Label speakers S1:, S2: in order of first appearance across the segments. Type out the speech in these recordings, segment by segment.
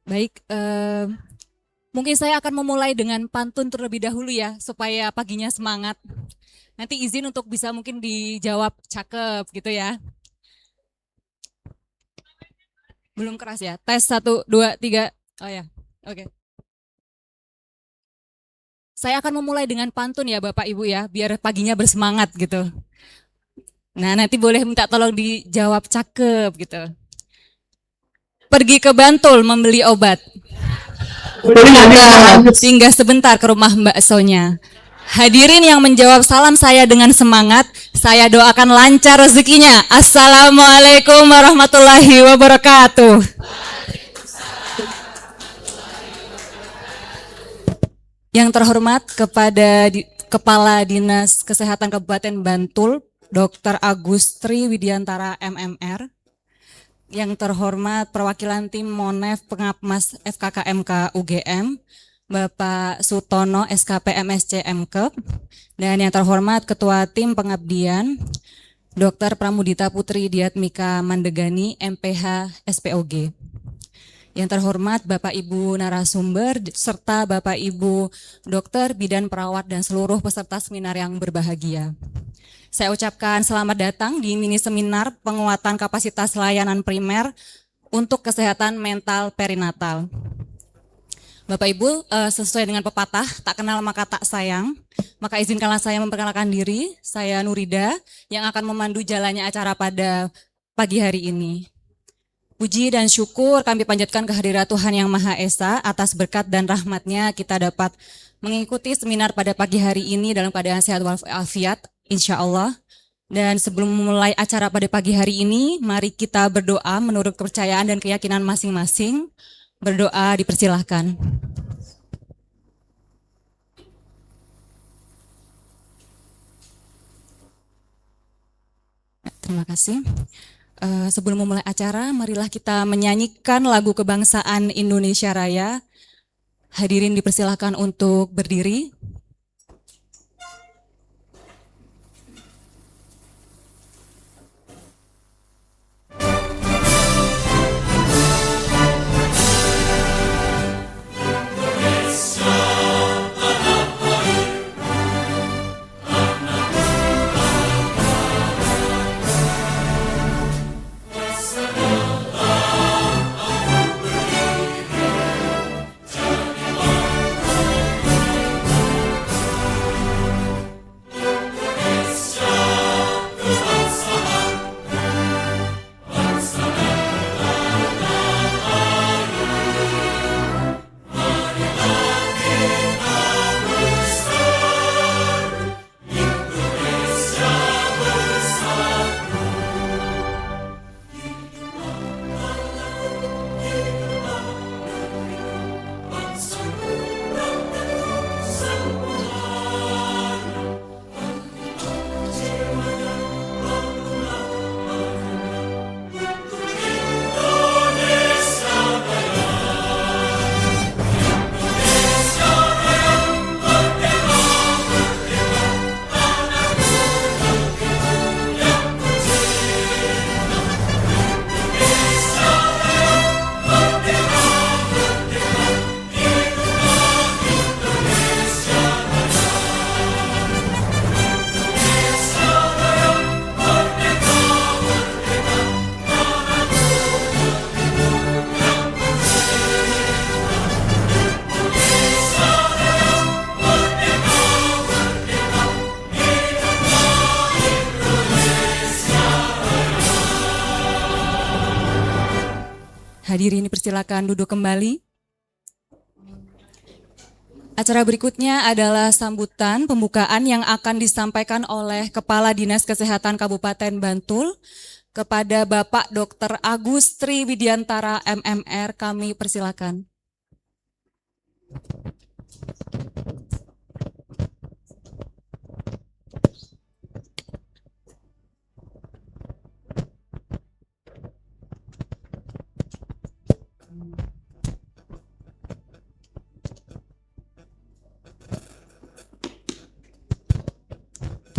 S1: Baik, mungkin saya akan memulai dengan pantun terlebih dahulu ya, supaya paginya semangat. Nanti izin untuk bisa mungkin dijawab cakep gitu ya. Belum keras ya. Tes 1, 2, 3. Oh ya, oke. Saya akan memulai dengan pantun ya Bapak Ibu ya, biar paginya bersemangat gitu. Nah, nanti boleh minta tolong dijawab cakep gitu. Pergi ke Bantul membeli obat. Singgah sebentar ke rumah Mbak Sonya. Hadirin yang menjawab salam saya dengan semangat, saya doakan lancar rezekinya. Assalamualaikum warahmatullahi wabarakatuh. Yang terhormat kepada Kepala Dinas Kesehatan Kabupaten Bantul, Dr. Agustri Widiantara MMR. Yang terhormat perwakilan tim Monef Pengapmas FKKMK UGM, Bapak Sutono SKP MSc MKep, dan yang terhormat Ketua Tim Pengabdian, Dr. Pramudita Putri Diatmika Mandegani MPH SPOG. Yang terhormat Bapak Ibu narasumber serta Bapak Ibu dokter, bidan, perawat, dan seluruh peserta seminar yang berbahagia. Saya ucapkan selamat datang di mini seminar penguatan kapasitas layanan primer untuk kesehatan mental perinatal. Bapak Ibu, sesuai dengan pepatah, tak kenal maka tak sayang, maka izinkanlah saya memperkenalkan diri, saya Nurida, yang akan memandu jalannya acara pada pagi hari ini. Puji dan syukur kami panjatkan kehadirat Tuhan Yang Maha Esa atas berkat dan rahmat-Nya kita dapat mengikuti seminar pada pagi hari ini dalam keadaan sehat walafiat, insya Allah. Dan sebelum memulai acara pada pagi hari ini, mari kita berdoa menurut kepercayaan dan keyakinan masing-masing. Berdoa dipersilahkan. Terima kasih. Sebelum memulai acara, marilah kita menyanyikan lagu kebangsaan Indonesia Raya. Hadirin dipersilahkan untuk berdiri. Hadirin dipersilakan duduk kembali. Acara berikutnya adalah sambutan pembukaan yang akan disampaikan oleh Kepala Dinas Kesehatan Kabupaten Bantul kepada Bapak Dr. Agustri Widiantara MMR. Kami persilakan.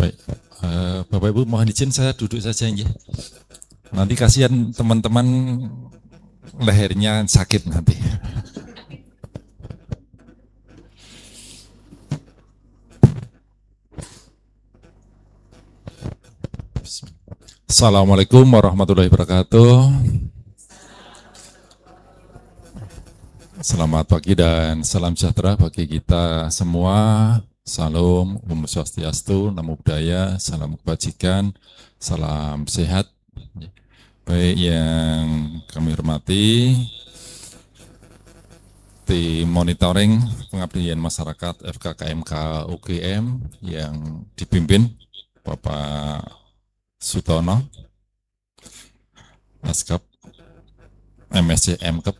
S2: Baik, Bapak Ibu mohon izin saya duduk saja ya. Nanti kasihan teman-teman lehernya sakit nanti. Assalamualaikum warahmatullahi wabarakatuh. Selamat pagi dan salam sejahtera bagi kita semua. Salam Om Swastiastu, Namo Buddhaya, salam kebajikan, salam sehat. Baik yang kami hormati, tim monitoring pengabdian masyarakat FKKMK UGM yang dipimpin Bapak Sutono, Askap, MSc MKep,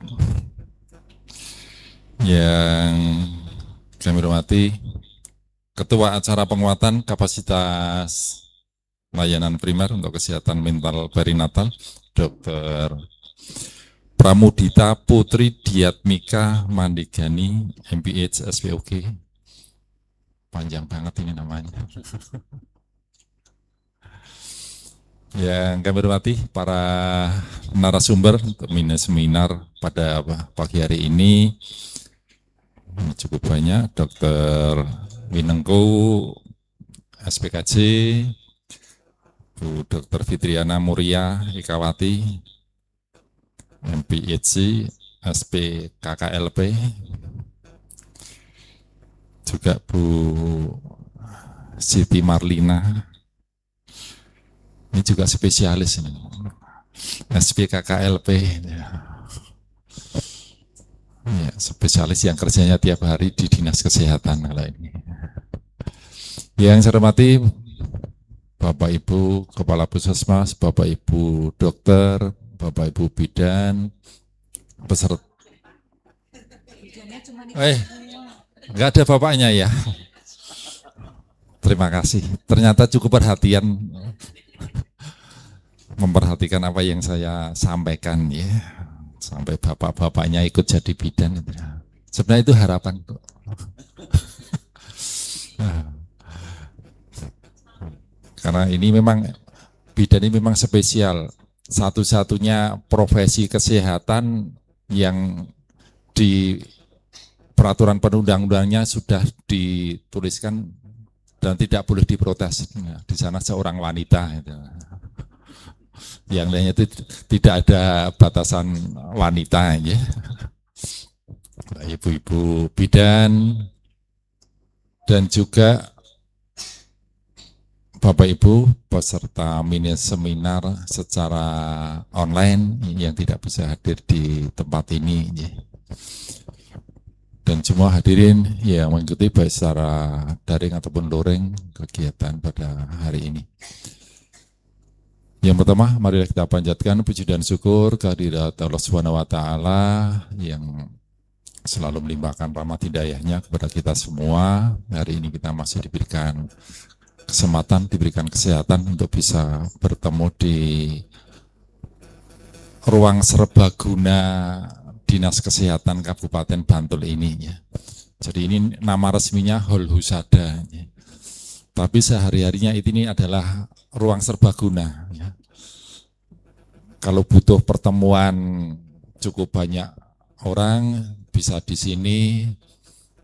S2: yang kami hormati Ketua Acara Penguatan Kapasitas Layanan Primer untuk Kesehatan Mental Perinatal, Dr. Pramudita Putri Diatmika Mandigani, MPH SPOG. Panjang banget ini namanya. Yang kami hormati para narasumber untuk seminar pada pagi hari ini cukup banyak. Dr. Winengko SPKJ, Bu Dr. Fitriana Muria Ikawati MPHC SPKKLP, juga Bu Siti Marlina, ini juga spesialis ini, SPKKLP, ya, spesialis yang kerjanya tiap hari di Dinas Kesehatan kalau ini. Yang saya hormati Bapak Ibu Kepala Puskesmas, Bapak Ibu Dokter, Bapak Ibu Bidan, peserta. Enggak ada bapaknya ya. Terima kasih. Ternyata cukup perhatian, memperhatikan apa yang saya sampaikan ya. Sampai bapak-bapaknya ikut jadi bidan. Sebenarnya itu harapan. Karena ini memang bidan ini memang spesial. Satu-satunya profesi kesehatan yang di peraturan perundang-undangnya sudah dituliskan dan tidak boleh diprotes. Di sana seorang wanita. Yang lainnya itu tidak ada batasan wanita ya. Ibu-ibu bidan dan juga Bapak Ibu peserta mini seminar secara online yang tidak bisa hadir di tempat ini ya. Dan semua hadirin yang mengikuti baik secara daring ataupun luring kegiatan pada hari ini. Yang pertama, marilah kita panjatkan puji dan syukur kehadirat Allah Subhanahu wa taala yang selalu melimpahkan rahmat hidayahnya kepada kita semua. Hari ini kita masih diberikan kesempatan, diberikan kesehatan untuk bisa bertemu di ruang serbaguna Dinas Kesehatan Kabupaten Bantul ini ya. Jadi ini nama resminya Hol Husada ya. Tapi sehari-harinya ini adalah ruang serbaguna ya. Kalau butuh pertemuan cukup banyak orang bisa di sini,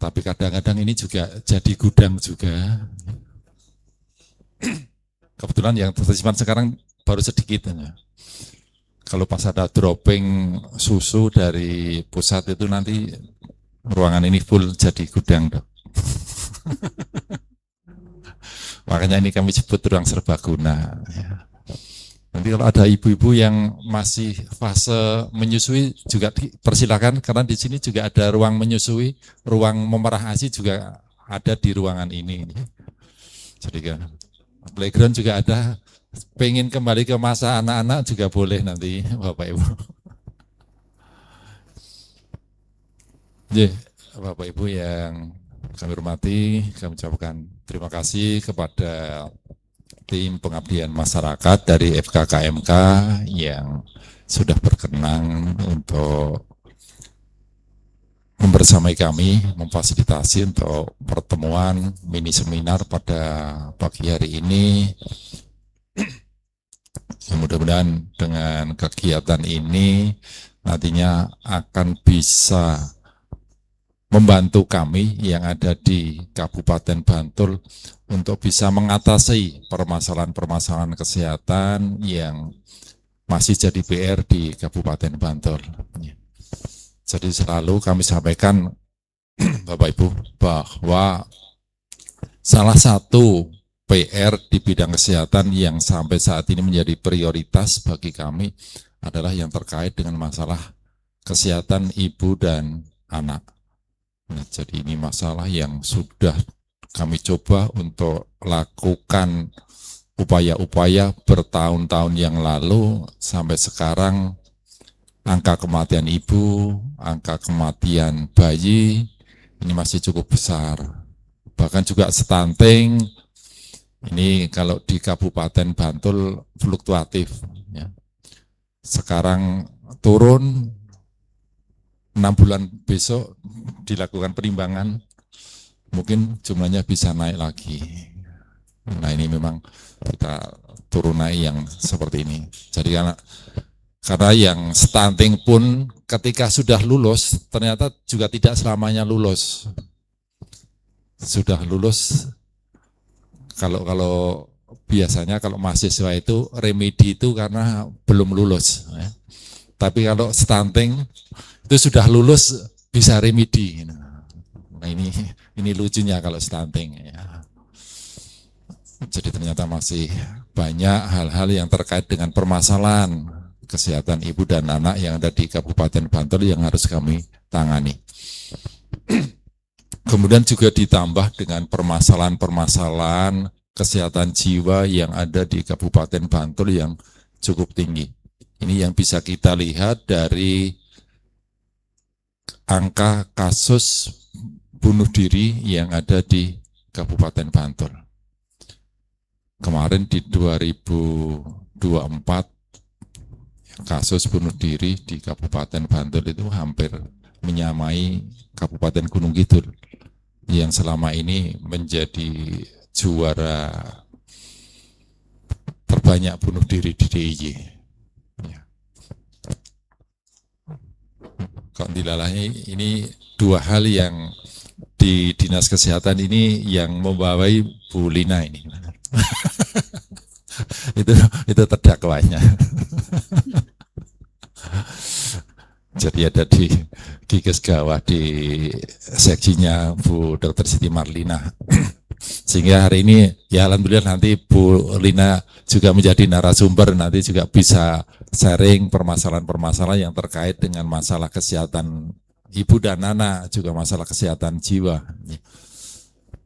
S2: tapi kadang-kadang ini juga jadi gudang juga. Kebetulan yang tersimpan sekarang baru sedikit ya. Kalau pas ada dropping susu dari pusat itu nanti ruangan ini full jadi gudang dok. Makanya ini kami sebut ruang serbaguna ya. Nanti kalau ada ibu-ibu yang masih fase menyusui juga persilakan, karena di sini juga ada ruang menyusui, ruang memerah ASI juga ada di ruangan ini. Jadi kan playground juga ada. Pengen kembali ke masa anak-anak juga boleh nanti Bapak Ibu. Bapak Ibu yang kami hormati, kami ucapkan terima kasih kepada tim pengabdian masyarakat dari FKKMK yang sudah berkenan untuk membersamai kami, memfasilitasi untuk pertemuan mini seminar pada pagi hari ini. Mudah-mudahan dengan kegiatan ini nantinya akan bisa membantu kami yang ada di Kabupaten Bantul untuk bisa mengatasi permasalahan-permasalahan kesehatan yang masih jadi PR di Kabupaten Bantul. Jadi selalu kami sampaikan Bapak Ibu bahwa salah satu PR di bidang kesehatan yang sampai saat ini menjadi prioritas bagi kami adalah yang terkait dengan masalah kesehatan ibu dan anak. Nah, jadi ini masalah yang sudah kami coba untuk lakukan upaya-upaya bertahun-tahun yang lalu sampai sekarang angka kematian ibu, angka kematian bayi ini masih cukup besar. Bahkan juga stunting ini kalau di Kabupaten Bantul fluktuatif. Ya. Sekarang turun, 6 bulan besok dilakukan penimbangan, mungkin jumlahnya bisa naik lagi. Nah ini memang kita turunai yang seperti ini. Jadi karena yang stunting pun ketika sudah lulus, ternyata juga tidak selamanya lulus. Sudah lulus, kalau biasanya kalau mahasiswa itu remedi itu karena belum lulus. Ya. Tapi kalau stunting itu sudah lulus bisa remedi. Nah ini lucunya kalau stunting. Ya. Jadi ternyata masih banyak hal-hal yang terkait dengan permasalahan kesehatan ibu dan anak yang ada di Kabupaten Bantul yang harus kami tangani. Kemudian juga ditambah dengan permasalahan-permasalahan kesehatan jiwa yang ada di Kabupaten Bantul yang cukup tinggi. Ini yang bisa kita lihat dari angka kasus bunuh diri yang ada di Kabupaten Bantul. Kemarin di 2024 kasus bunuh diri di Kabupaten Bantul itu hampir menyamai Kabupaten Gunung Kidul yang selama ini menjadi juara terbanyak bunuh diri di DIY. Ya. Kok dilalahnya ini dua hal yang di Dinas Kesehatan ini yang membawai Bu Lina ini. itu terdakwanya. Jadi ada di Gigis Gawah di seksinya Bu Dr. Siti Marlina. Sehingga hari ini ya alhamdulillah nanti Bu Lina juga menjadi narasumber, nanti juga bisa sharing permasalahan-permasalahan yang terkait dengan masalah kesehatan ibu dan anak, juga masalah kesehatan jiwa.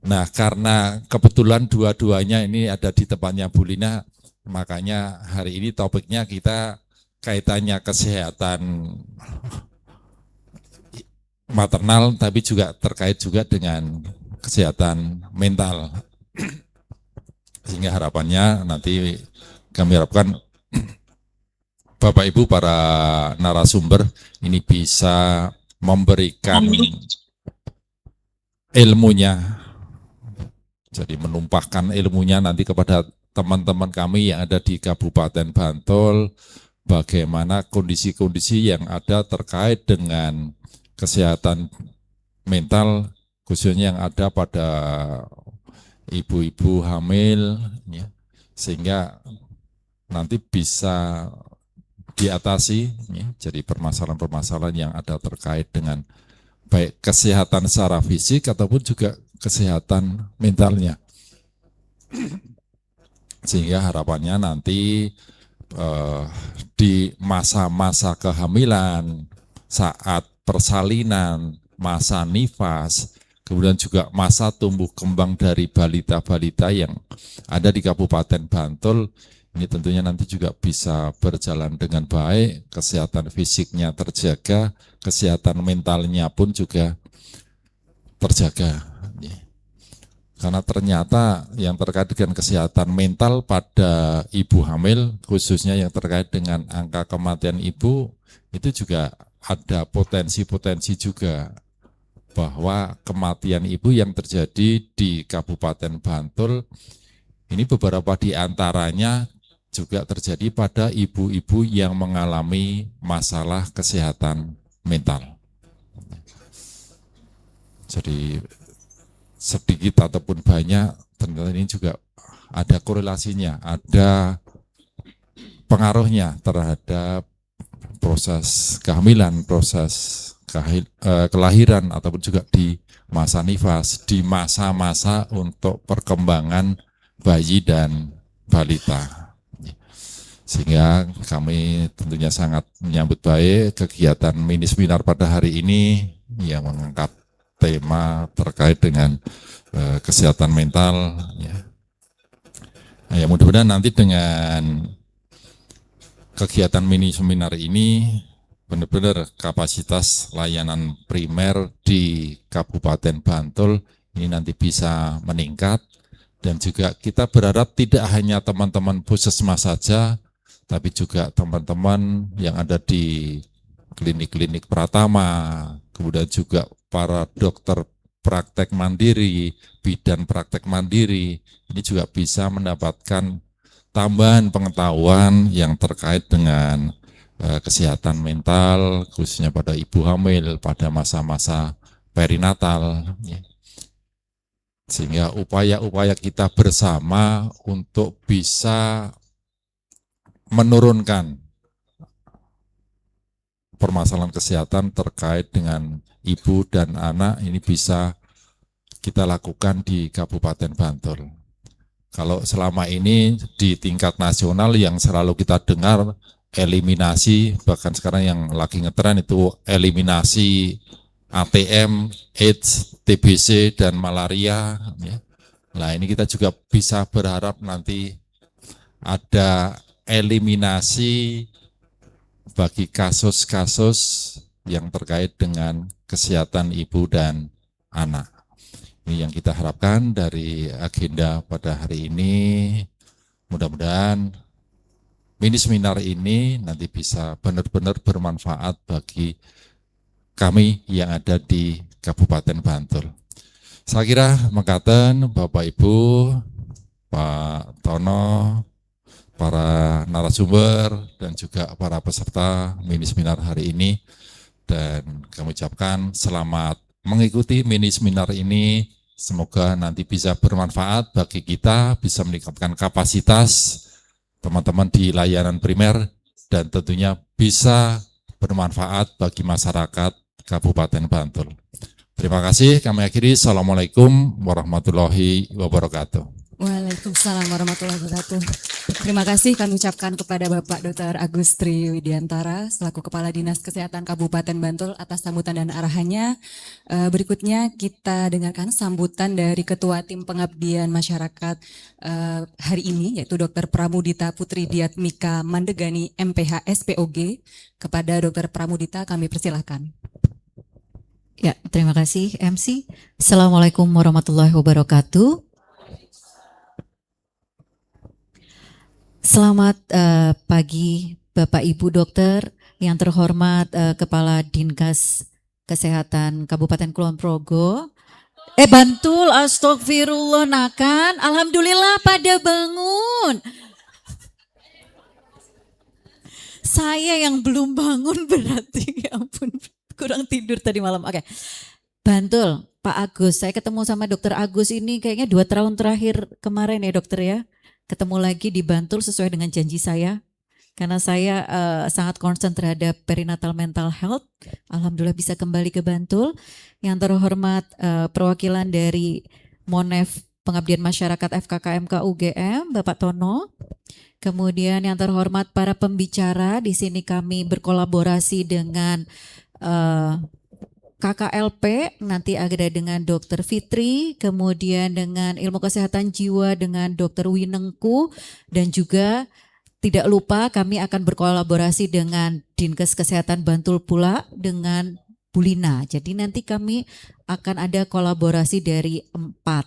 S2: Nah karena kebetulan dua-duanya ini ada di tempatnya Bu Lina, makanya hari ini topiknya kita kaitannya kesehatan maternal tapi juga terkait juga dengan kesehatan mental. Sehingga harapannya nanti kami harapkan Bapak Ibu para narasumber ini bisa memberikan ilmunya. Jadi menumpahkan ilmunya nanti kepada teman-teman kami yang ada di Kabupaten Bantul, bagaimana kondisi-kondisi yang ada terkait dengan kesehatan mental, khususnya yang ada pada ibu-ibu hamil, ya, sehingga nanti bisa diatasi, ya, jadi permasalahan-permasalahan yang ada terkait dengan baik kesehatan secara fisik ataupun juga kesehatan mentalnya. Sehingga harapannya nanti di masa-masa kehamilan, saat persalinan, masa nifas, kemudian juga masa tumbuh kembang dari balita-balita yang ada di Kabupaten Bantul, ini tentunya nanti juga bisa berjalan dengan baik, kesehatan fisiknya terjaga, kesehatan mentalnya pun juga terjaga. Karena ternyata yang terkait dengan kesehatan mental pada ibu hamil, khususnya yang terkait dengan angka kematian ibu, itu juga ada potensi-potensi juga bahwa kematian ibu yang terjadi di Kabupaten Bantul, ini beberapa di antaranya juga terjadi pada ibu-ibu yang mengalami masalah kesehatan mental. Jadi sedikit ataupun banyak ternyata ini juga ada korelasinya, ada pengaruhnya terhadap proses kehamilan, proses kelahiran ataupun juga di masa nifas, di masa-masa untuk perkembangan bayi dan balita. Sehingga kami tentunya sangat menyambut baik kegiatan mini seminar pada hari ini yang mengangkat tema terkait dengan kesehatan mental. Ya, mudah-mudahan nanti dengan kegiatan mini seminar ini benar-benar kapasitas layanan primer di Kabupaten Bantul ini nanti bisa meningkat, dan juga kita berharap tidak hanya teman-teman puskesmas saja, tapi juga teman-teman yang ada di klinik-klinik Pratama, kemudian juga para dokter praktek mandiri, bidan praktek mandiri, ini juga bisa mendapatkan tambahan pengetahuan yang terkait dengan kesehatan mental, khususnya pada ibu hamil, pada masa-masa perinatal. Sehingga upaya-upaya kita bersama untuk bisa menurunkan permasalahan kesehatan terkait dengan ibu dan anak ini bisa kita lakukan di Kabupaten Bantul. Kalau selama ini di tingkat nasional yang selalu kita dengar eliminasi, bahkan sekarang yang lagi ngetren itu eliminasi ATM, AIDS, TBC, dan malaria. Nah ini kita juga bisa berharap nanti ada eliminasi bagi kasus-kasus yang terkait dengan kesehatan ibu dan anak. Ini yang kita harapkan dari agenda pada hari ini. Mudah-mudahan mini seminar ini nanti bisa benar-benar bermanfaat bagi kami yang ada di Kabupaten Bantul. Saya kira mekaten Bapak Ibu, Pak Tono, para narasumber, dan juga para peserta mini seminar hari ini. Dan kami ucapkan selamat mengikuti mini seminar ini. Semoga nanti bisa bermanfaat bagi kita, bisa meningkatkan kapasitas teman-teman di layanan primer, dan tentunya bisa bermanfaat bagi masyarakat Kabupaten Bantul. Terima kasih, kami akhiri. Assalamualaikum warahmatullahi wabarakatuh.
S1: Waalaikumsalam warahmatullahi wabarakatuh. Terima kasih kami ucapkan kepada Bapak Dr. Agustri Widiantara selaku Kepala Dinas Kesehatan Kabupaten Bantul atas sambutan dan arahannya. Berikutnya kita dengarkan sambutan dari Ketua Tim Pengabdian Masyarakat hari ini, yaitu Dr. Pramudita Putri Diatmika Mandegani MPH SPOG. Kepada Dr. Pramudita kami persilahkan.
S3: Ya, terima kasih MC. Assalamualaikum warahmatullahi wabarakatuh. Selamat pagi Bapak Ibu Dokter, yang terhormat Kepala Dinkes Kesehatan Kabupaten Kulon Progo. Bantul, astagfirullah nakan, alhamdulillah pada bangun. Saya yang belum bangun berarti, ya ampun, kurang tidur tadi malam. Oke, Bantul, Pak Agus, saya ketemu sama Dokter Agus ini kayaknya 2 tahun terakhir kemarin ya dokter ya. Ketemu lagi di Bantul sesuai dengan janji saya, karena saya sangat concern terhadap perinatal mental health. Alhamdulillah bisa kembali ke Bantul. Yang terhormat perwakilan dari Monef Pengabdian Masyarakat FKKMK UGM, Bapak Tono. Kemudian yang terhormat para pembicara, di sini kami berkolaborasi dengan KKLP, nanti ada dengan Dr. Fitri, kemudian dengan Ilmu Kesehatan Jiwa dengan Dr. Winengku, dan juga tidak lupa kami akan berkolaborasi dengan Dinkes Kesehatan Bantul pula dengan Bulina. Jadi nanti kami akan ada kolaborasi dari 4.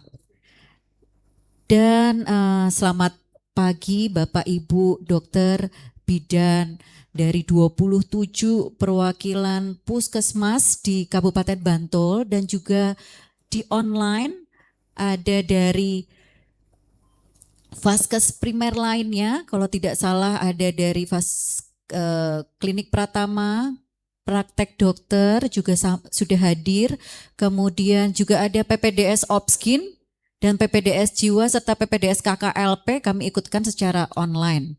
S3: Dan selamat pagi Bapak Ibu Dokter Bidan dari 27 perwakilan puskesmas di Kabupaten Bantul, dan juga di online ada dari vaskes primer lainnya, kalau tidak salah ada dari klinik Pratama, praktek dokter juga sudah hadir, kemudian juga ada PPDS Opskin dan PPDS Jiwa serta PPDS KKLP kami ikutkan secara online.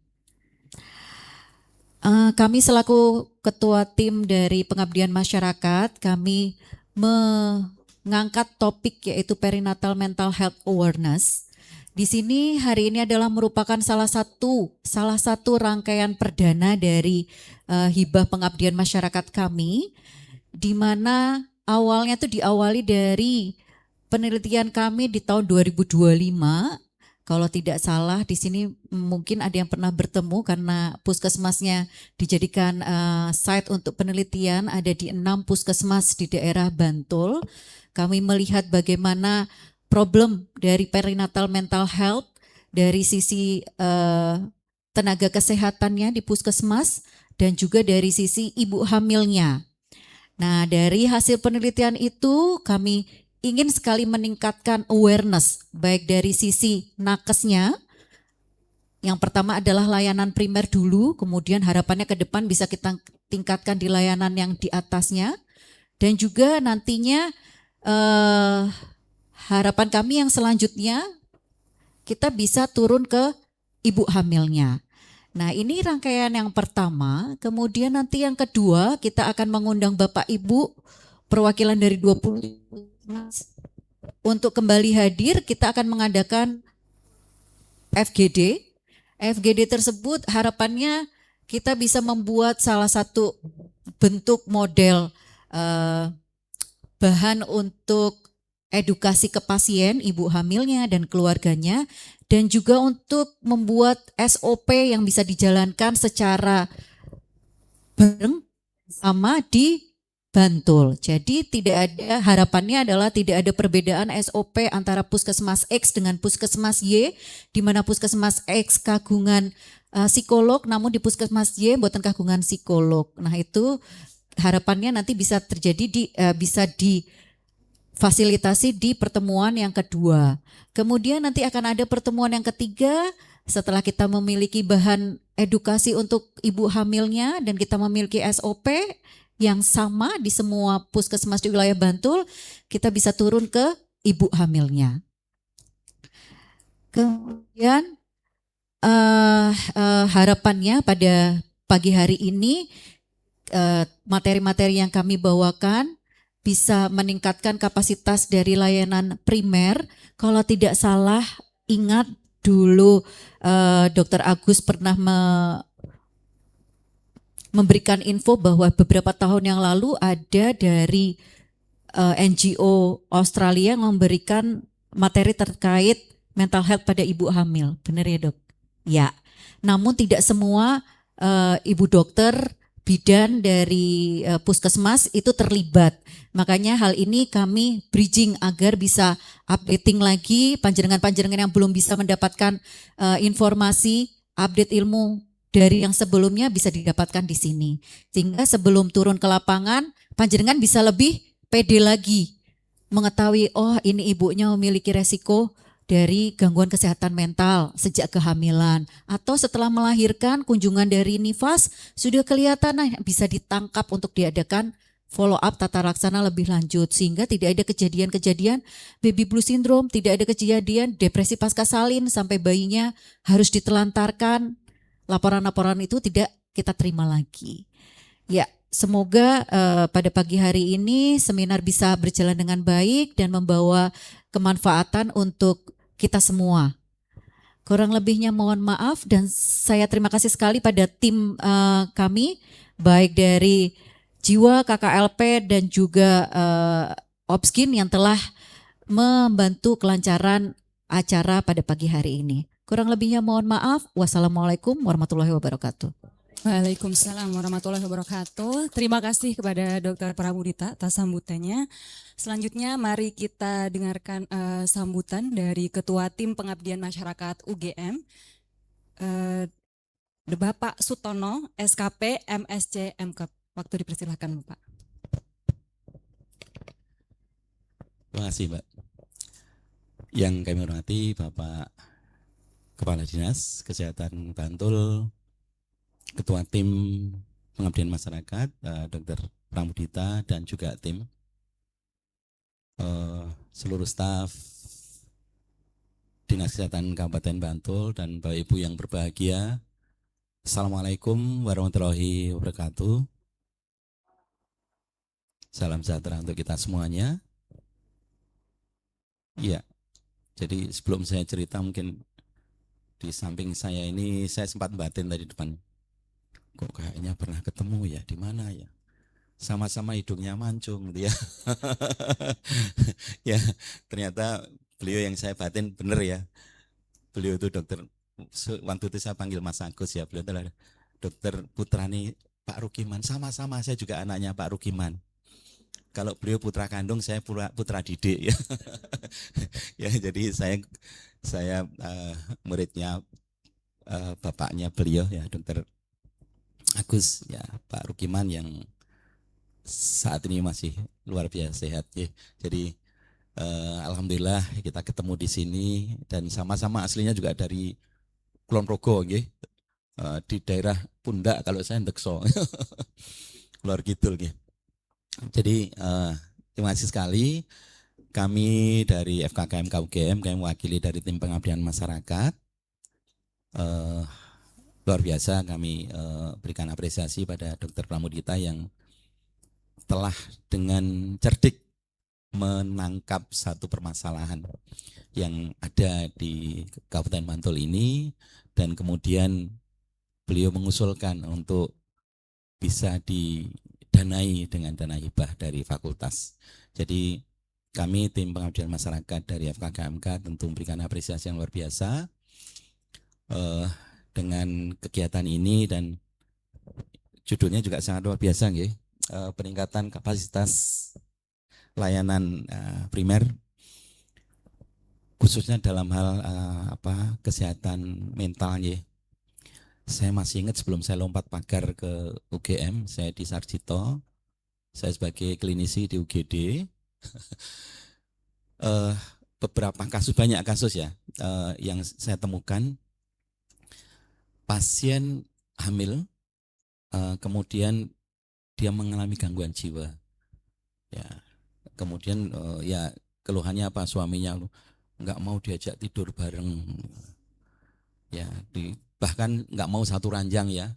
S3: Kami selaku ketua tim dari pengabdian masyarakat, kami mengangkat topik yaitu perinatal mental health awareness. Di sini hari ini adalah merupakan salah satu rangkaian perdana dari hibah pengabdian masyarakat kami, di mana awalnya itu diawali dari penelitian kami di tahun 2025. Kalau tidak salah di sini mungkin ada yang pernah bertemu karena puskesmasnya dijadikan site untuk penelitian, ada di 6 puskesmas di daerah Bantul. Kami melihat bagaimana problem dari perinatal mental health dari sisi tenaga kesehatannya di puskesmas dan juga dari sisi ibu hamilnya. Nah, dari hasil penelitian itu kami ingin sekali meningkatkan awareness baik dari sisi nakesnya. Yang pertama adalah layanan primer dulu, kemudian harapannya ke depan bisa kita tingkatkan di layanan yang di atasnya, dan juga nantinya harapan kami yang selanjutnya kita bisa turun ke ibu hamilnya. Nah, ini rangkaian yang pertama. Kemudian nanti yang kedua kita akan mengundang Bapak Ibu perwakilan dari 20 untuk kembali hadir. Kita akan mengadakan FGD. FGD tersebut harapannya kita bisa membuat salah satu bentuk model bahan untuk edukasi ke pasien, ibu hamilnya dan keluarganya, dan juga untuk membuat SOP yang bisa dijalankan secara bareng sama di Bantul. Jadi harapannya adalah tidak ada perbedaan SOP antara puskesmas X dengan puskesmas Y, di mana puskesmas X kagungan psikolog, namun di puskesmas Y mboten kagungan psikolog. Nah, itu harapannya nanti bisa terjadi bisa difasilitasi di pertemuan yang kedua. Kemudian nanti akan ada pertemuan yang ketiga setelah kita memiliki bahan edukasi untuk ibu hamilnya dan kita memiliki SOP yang sama di semua puskesmas di wilayah Bantul, kita bisa turun ke ibu hamilnya. Kemudian harapannya pada pagi hari ini materi-materi yang kami bawakan bisa meningkatkan kapasitas dari layanan primer. Kalau tidak salah, ingat dulu Dr. Agus pernah memberikan info bahwa beberapa tahun yang lalu ada dari NGO Australia yang memberikan materi terkait mental health pada ibu hamil. Benar ya, Dok? Ya. Namun tidak semua ibu dokter bidan dari puskesmas itu terlibat. Makanya hal ini kami bridging agar bisa updating lagi panjenengan-panjenengan yang belum bisa mendapatkan informasi, update ilmu dari yang sebelumnya bisa didapatkan di sini. Sehingga sebelum turun ke lapangan, panjenengan bisa lebih pede lagi mengetahui, oh ini ibunya memiliki resiko dari gangguan kesehatan mental sejak kehamilan. Atau setelah melahirkan, kunjungan dari Nifas sudah kelihatan bisa ditangkap untuk diadakan follow up tata laksana lebih lanjut. Sehingga tidak ada kejadian-kejadian baby blue syndrome, tidak ada kejadian depresi pasca salin sampai bayinya harus ditelantarkan. Laporan-laporan itu tidak kita terima lagi. Ya, semoga pada pagi hari ini seminar bisa berjalan dengan baik dan membawa kemanfaatan untuk kita semua. Kurang lebihnya mohon maaf dan saya terima kasih sekali pada tim kami, baik dari Jiwa, KKLP dan juga Opskin yang telah membantu kelancaran acara pada pagi hari ini. Kurang lebihnya mohon maaf. Wassalamualaikum warahmatullahi wabarakatuh.
S1: Waalaikumsalam warahmatullahi wabarakatuh. Terima kasih kepada Dr. Pramudita atas sambutannya. Selanjutnya mari kita dengarkan sambutan dari Ketua Tim Pengabdian Masyarakat UGM, Bapak Sutono, SKP, MSc, MKep. Waktu dipersilahkan, Bapak.
S4: Terima kasih, Mbak. Yang kami hormati Bapak Kepala Dinas Kesehatan Bantul, Ketua Tim Pengabdian Masyarakat, Dr. Pramudita dan juga tim, seluruh staf Dinas Kesehatan Kabupaten Bantul dan Bapak Ibu yang berbahagia. Assalamualaikum warahmatullahi wabarakatuh. Salam sejahtera untuk kita semuanya. Iya, jadi sebelum saya cerita mungkin di samping saya ini saya sempat batin tadi depan. Kok kayaknya pernah ketemu ya, di mana ya? Sama-sama hidungnya mancung gitu ya. Ya, ternyata beliau yang saya batin benar ya. Beliau itu dokter, waktu itu saya panggil Mas Agus ya, beliau adalah dokter putrani Pak Rukiman. Sama-sama saya juga anaknya Pak Rukiman. Kalau beliau putra kandung, saya putra didik ya. Ya, jadi saya muridnya bapaknya beliau ya, dokter Agus ya, Pak Rukiman yang saat ini masih luar biasa sehat ya. Jadi alhamdulillah kita ketemu di sini dan sama-sama aslinya juga dari Kulon Progo ya. Di daerah Pundak kalau saya Ndekso. Luar Kidul ya. Jadi terima kasih sekali kami dari FKKM KUGM, kami mewakili dari tim pengabdian masyarakat. Luar biasa kami berikan apresiasi pada Dr. Pramudita yang telah dengan cerdik menangkap satu permasalahan yang ada di Kabupaten Bantul ini dan kemudian beliau mengusulkan untuk bisa didanai dengan dana hibah dari fakultas. Jadi kami tim pengabdian masyarakat dari FKKMK tentu memberikan apresiasi yang luar biasa dengan kegiatan ini dan judulnya juga sangat luar biasa ya. Peningkatan kapasitas layanan primer khususnya dalam hal kesehatan mental ya. Saya masih ingat sebelum saya lompat pagar ke UGM, saya di Sarjito, saya sebagai klinisi di UGD. Beberapa kasus, banyak kasus ya yang saya temukan pasien hamil kemudian dia mengalami gangguan jiwa ya, kemudian ya keluhannya apa, suaminya nggak mau diajak tidur bareng ya, bahkan nggak mau satu ranjang ya.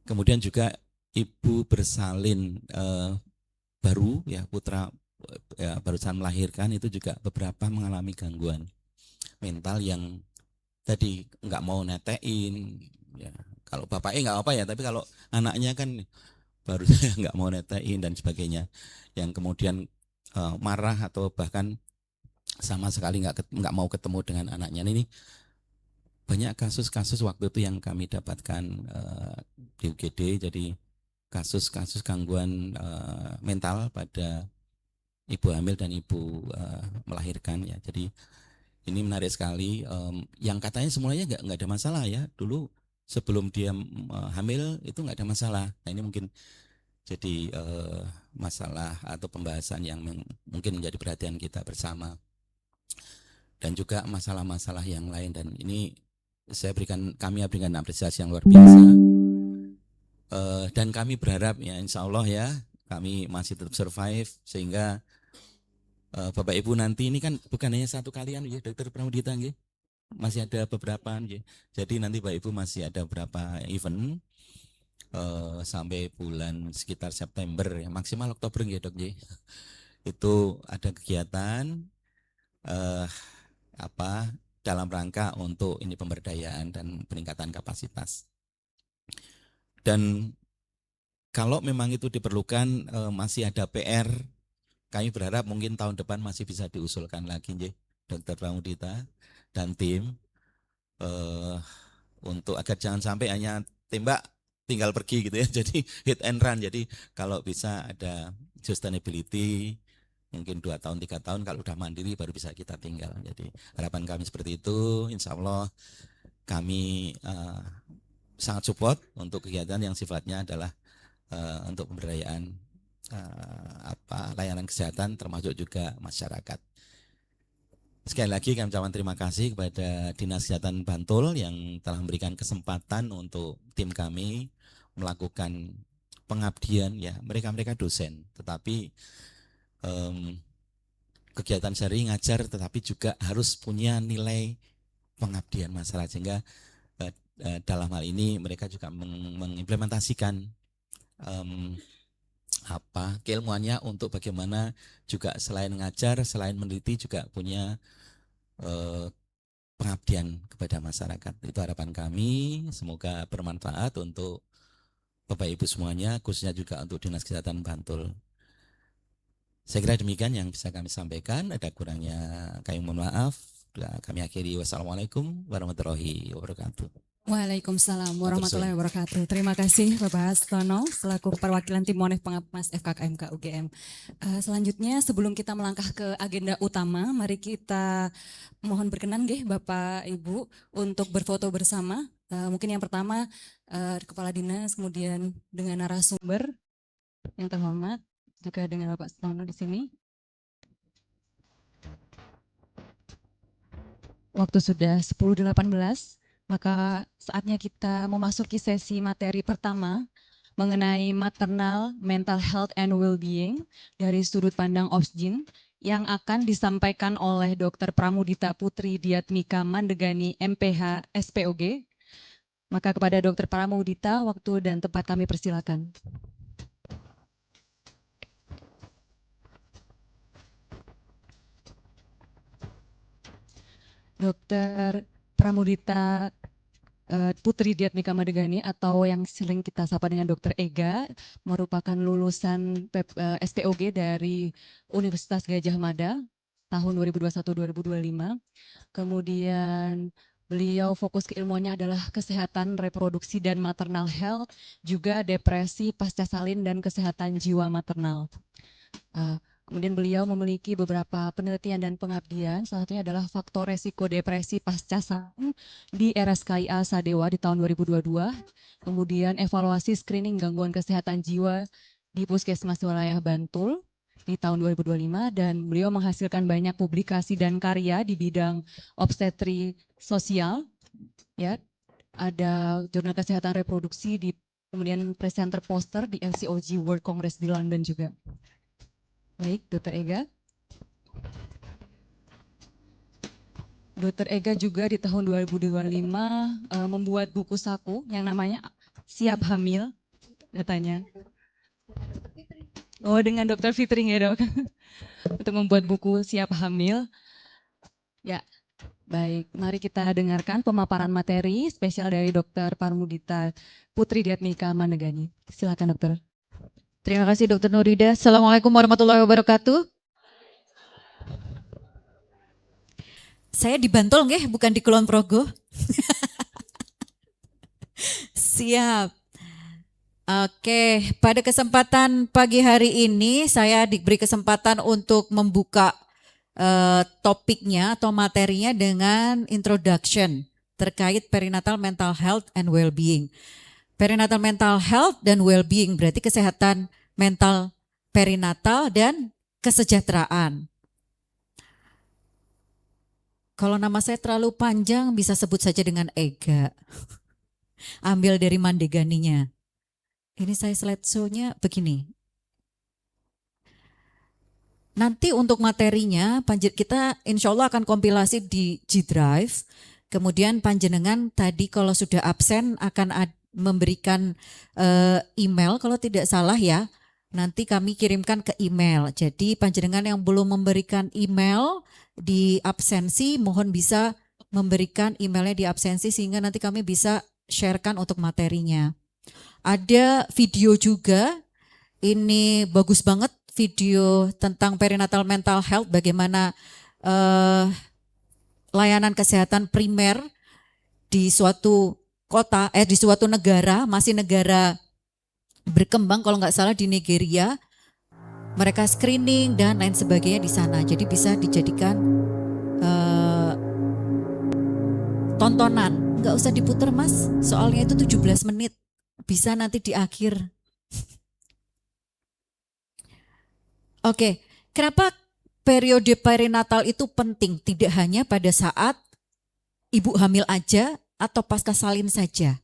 S4: Kemudian juga ibu bersalin baru ya, putra ya, barusan melahirkan itu juga beberapa mengalami gangguan mental yang tadi nggak mau netein ya. Kalau bapaknya nggak apa ya, tapi kalau anaknya kan baru nggak mau netein dan sebagainya, yang kemudian marah atau bahkan sama sekali nggak mau ketemu dengan anaknya. Ini banyak kasus-kasus waktu itu yang kami dapatkan di UGD. Jadi kasus-kasus gangguan mental pada ibu hamil dan ibu melahirkan ya. Jadi ini menarik sekali, yang katanya semuanya nggak ada masalah ya dulu sebelum dia hamil itu nggak ada masalah. Nah ini mungkin jadi masalah atau pembahasan yang mungkin menjadi perhatian kita bersama dan juga masalah-masalah yang lain, dan ini kami berikan apresiasi yang luar biasa dan kami berharap ya insya Allah ya kami masih tetap survive sehingga Bapak Ibu nanti ini kan bukan hanya satu kalian ya Dokter Pramudita ya. Masih ada beberapa ya. Jadi nanti Bapak Ibu masih ada beberapa event sampai bulan sekitar September ya, maksimal Oktober ya Dok ya. Itu ada kegiatan dalam rangka untuk ini pemberdayaan dan peningkatan kapasitas. Dan kalau memang itu diperlukan masih ada PR, kami berharap mungkin tahun depan masih bisa diusulkan lagi ya Dokter Pramudita dan tim untuk agar jangan sampai hanya tembak tinggal pergi gitu ya, jadi hit and run. Jadi kalau bisa ada sustainability mungkin 2 tahun 3 tahun, kalau udah mandiri baru bisa kita tinggal. Jadi harapan kami seperti itu. Insya Allah kami sangat support untuk kegiatan yang sifatnya adalah untuk pemberdayaan layanan kesehatan termasuk juga masyarakat. Sekali lagi kami ucapkan terima kasih kepada Dinas Kesehatan Bantul yang telah memberikan kesempatan untuk tim kami melakukan pengabdian, ya mereka dosen, tetapi kegiatan sehari ngajar, tetapi juga harus punya nilai pengabdian masyarakat, sehingga dalam hal ini mereka juga mengimplementasikan keilmuannya untuk bagaimana juga selain ngajar, selain meneliti juga punya pengabdian kepada masyarakat. Itu harapan kami, semoga bermanfaat untuk Bapak Ibu semuanya, khususnya juga untuk Dinas Kesehatan Bantul. Saya kira demikian yang bisa kami sampaikan. Ada kurangnya kami mohon maaf. Kami akhiri. Wassalamualaikum warahmatullahi wabarakatuh.
S1: Waalaikumsalam warahmatullahi wabarakatuh. Terima kasih Bapak Hastono selaku perwakilan tim Monef Pengamas FKKMK UGM. Selanjutnya sebelum kita melangkah ke agenda utama, mari kita mohon berkenan nggih Bapak Ibu untuk berfoto bersama. Mungkin yang pertama Kepala Dinas, kemudian dengan narasumber yang terhormat, juga dengan Bapak Hastono di sini. Waktu sudah 10.18. Maka saatnya kita memasuki sesi materi pertama mengenai maternal mental health and well-being dari sudut pandang OPSGIN yang akan disampaikan oleh Dr. Pramudita Putri Diatmika Mandegani MPH SPOG. Maka kepada Dr. Pramudita, waktu dan tempat kami persilakan. Dr. Pramudita Putri Diatmika Mandegani atau yang sering kita sapa dengan Dr. Ega merupakan lulusan SPOG dari Universitas Gadjah Mada tahun 2021-2025. Kemudian beliau fokus keilmuannya adalah kesehatan reproduksi dan maternal health, juga depresi pasca salin dan kesehatan jiwa maternal. Kemudian beliau memiliki beberapa penelitian dan pengabdian, salah satunya adalah faktor resiko depresi pasca salin di RSKIA Sadewa di tahun 2022, kemudian evaluasi screening gangguan kesehatan jiwa di Puskesmas Wilayah Bantul di tahun 2025, dan beliau menghasilkan banyak publikasi dan karya di bidang obstetri sosial, ya, ada jurnal kesehatan reproduksi, kemudian presenter poster di LCOG World Congress di London juga. Baik, Dr. Ega. Dr. Ega juga di tahun 2025 membuat buku saku yang namanya Siap Hamil, datanya. Oh, dengan Dr. Fitri ya dok, untuk membuat buku Siap Hamil. Ya, baik. Mari kita dengarkan pemaparan materi spesial dari Dr. Pramudita Putri Diatmika Mandegani. Silakan dokter.
S3: Terima kasih Dr. Nurida. Assalamualaikum warahmatullahi wabarakatuh. Saya di Bantul nggih, bukan di Kulon Progo. Siap. Oke, pada kesempatan pagi hari ini saya diberi kesempatan untuk membuka topiknya atau materinya dengan introduction terkait perinatal mental health and well-being. Perinatal mental health dan well-being berarti kesehatan mental perinatal dan kesejahteraan. Kalau nama saya terlalu panjang bisa sebut saja dengan Ega. Ambil dari Mandeganinya. Ini saya slideshow-nya begini. Nanti untuk materinya kita insya Allah akan kompilasi di G Drive. Kemudian panjenengan tadi kalau sudah absen akan memberikan email kalau tidak salah ya. Nanti kami kirimkan ke email. Jadi panjenengan yang belum memberikan email di absensi mohon bisa memberikan emailnya di absensi sehingga nanti kami bisa sharekan untuk materinya. Ada video juga, ini bagus banget video tentang perinatal mental health, bagaimana layanan kesehatan primer di suatu kota, di suatu negara, masih negara berkembang kalau nggak salah di Nigeria, mereka screening dan lain sebagainya di sana. Jadi bisa dijadikan tontonan. Nggak usah diputer mas, soalnya itu 17 menit. Bisa nanti di akhir. Oke, kenapa periode perinatal itu penting? Tidak hanya pada saat ibu hamil aja atau pasca salin saja.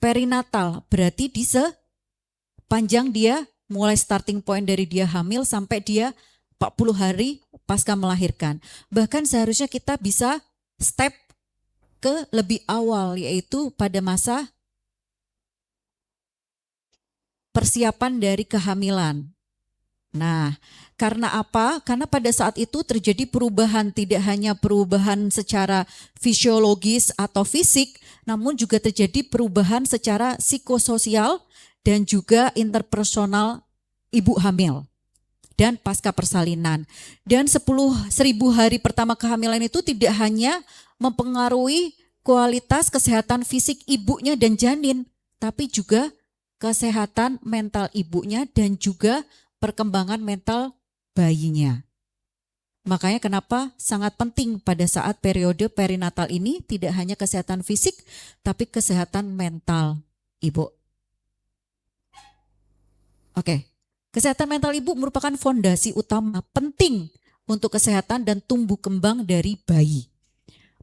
S3: perinatal, berarti di sepanjang dia mulai starting point dari dia hamil sampai dia 40 hari pasca melahirkan. Bahkan seharusnya kita bisa step ke lebih awal, yaitu pada masa persiapan dari kehamilan. Nah, karena apa? Karena pada saat itu terjadi perubahan, tidak hanya perubahan secara fisiologis atau fisik, namun juga terjadi perubahan secara psikososial dan juga interpersonal ibu hamil dan pasca persalinan. Dan 10.000 hari pertama kehamilan itu tidak hanya mempengaruhi kualitas kesehatan fisik ibunya dan janin, tapi juga kesehatan mental ibunya dan juga perkembangan mental bayinya. Makanya kenapa sangat penting pada saat periode perinatal ini tidak hanya kesehatan fisik, tapi kesehatan mental ibu. Oke, kesehatan mental ibu merupakan fondasi utama penting untuk kesehatan dan tumbuh kembang dari bayi.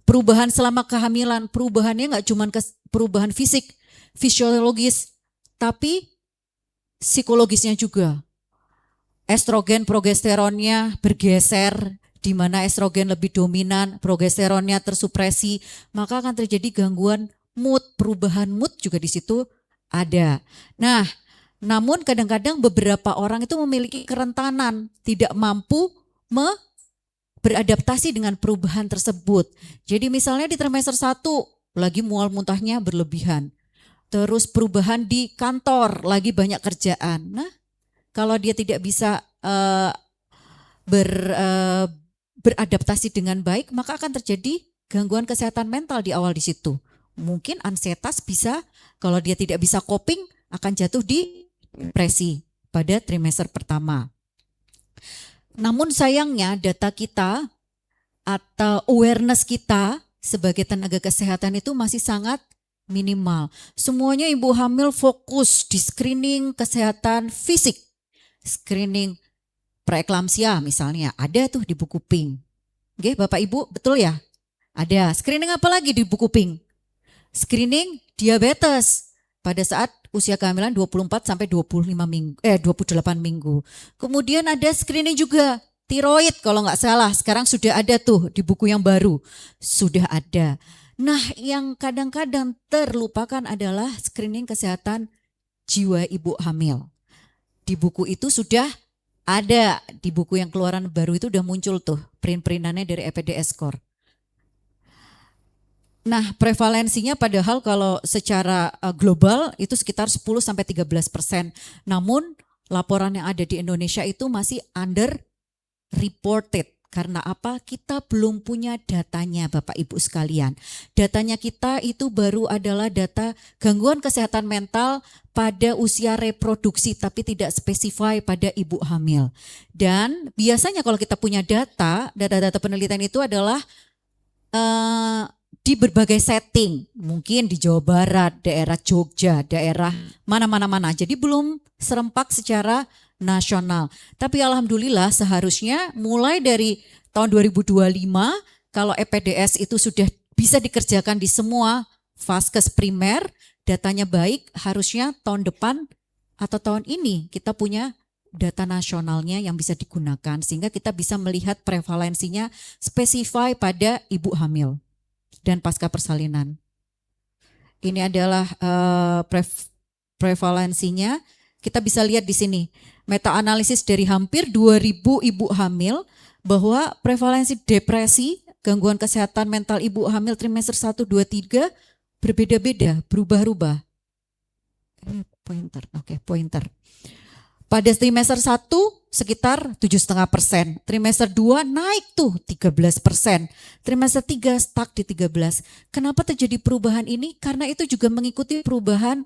S3: Perubahan selama kehamilan, perubahannya nggak cuma perubahan fisik, fisiologis, tapi psikologisnya juga. Estrogen, progesteronnya bergeser, di mana estrogen lebih dominan, progesteronnya tersupresi, maka akan terjadi gangguan mood, perubahan mood juga di situ ada. Nah, namun kadang-kadang beberapa orang itu memiliki kerentanan, tidak mampu beradaptasi dengan perubahan tersebut. Jadi misalnya di trimester 1 lagi mual muntahnya berlebihan. Terus perubahan di kantor, lagi banyak kerjaan. Nah, kalau dia tidak bisa beradaptasi dengan baik, maka akan terjadi gangguan kesehatan mental di awal di situ. Mungkin ansietas bisa, kalau dia tidak bisa coping, akan jatuh di depresi pada trimester pertama. Namun sayangnya data kita atau awareness kita sebagai tenaga kesehatan itu masih sangat minimal. Semuanya ibu hamil fokus di screening kesehatan fisik. Screening preeklamsia misalnya, ada tuh di buku Pink. Oke, Bapak Ibu, betul ya? Ada. Screening apa lagi di buku Pink? Screening diabetes pada saat usia kehamilan 24 sampai 28 minggu. Kemudian ada screening juga tiroid kalau nggak salah. Sekarang sudah ada tuh di buku yang baru. Sudah ada. Nah, yang kadang-kadang terlupakan adalah screening kesehatan jiwa ibu hamil. Di buku itu sudah ada, di buku yang keluaran baru itu udah muncul tuh print-printannya dari EPDS Score. Nah, prevalensinya padahal kalau secara global itu sekitar 10-13%. Namun laporan yang ada di Indonesia itu masih underreported. Karena apa? Kita belum punya datanya Bapak Ibu sekalian. Datanya kita itu baru adalah data gangguan kesehatan mental pada usia reproduksi tapi tidak spesify pada ibu hamil. Dan biasanya kalau kita punya data-data penelitian itu adalah di berbagai setting. Mungkin di Jawa Barat, daerah Jogja, daerah mana-mana. Jadi belum serempak secara nasional. Tapi alhamdulillah seharusnya mulai dari tahun 2025 kalau EPDS itu sudah bisa dikerjakan di semua vaskes primer, datanya baik, harusnya tahun depan atau tahun ini kita punya data nasionalnya yang bisa digunakan sehingga kita bisa melihat prevalensinya spesify pada ibu hamil dan pasca persalinan. Ini adalah prevalensinya. Kita bisa lihat di sini. Meta-analisis dari hampir 2.000 ibu hamil bahwa prevalensi depresi, gangguan kesehatan mental ibu hamil trimester 1, 2, 3 berbeda-beda, berubah-ubah. Pointer. Pada trimester 1 sekitar 7,5%, trimester 2 naik tuh 13%, trimester 3 stuck di 13%. Kenapa terjadi perubahan ini? Karena itu juga mengikuti perubahan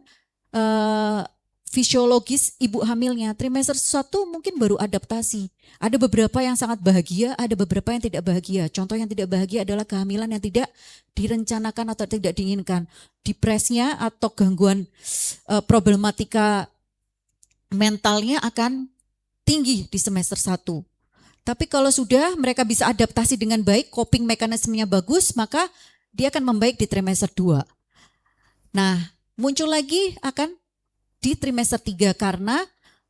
S3: fisiologis ibu hamilnya. Trimester 1 mungkin baru adaptasi. Ada beberapa yang sangat bahagia, ada beberapa yang tidak bahagia. Contoh yang tidak bahagia adalah kehamilan yang tidak direncanakan atau tidak diinginkan. Depresinya atau gangguan problematika mentalnya akan tinggi di semester 1. Tapi kalau sudah mereka bisa adaptasi dengan baik, coping mekanismenya bagus, maka dia akan membaik di trimester 2. Nah, muncul lagi akan di trimester 3 karena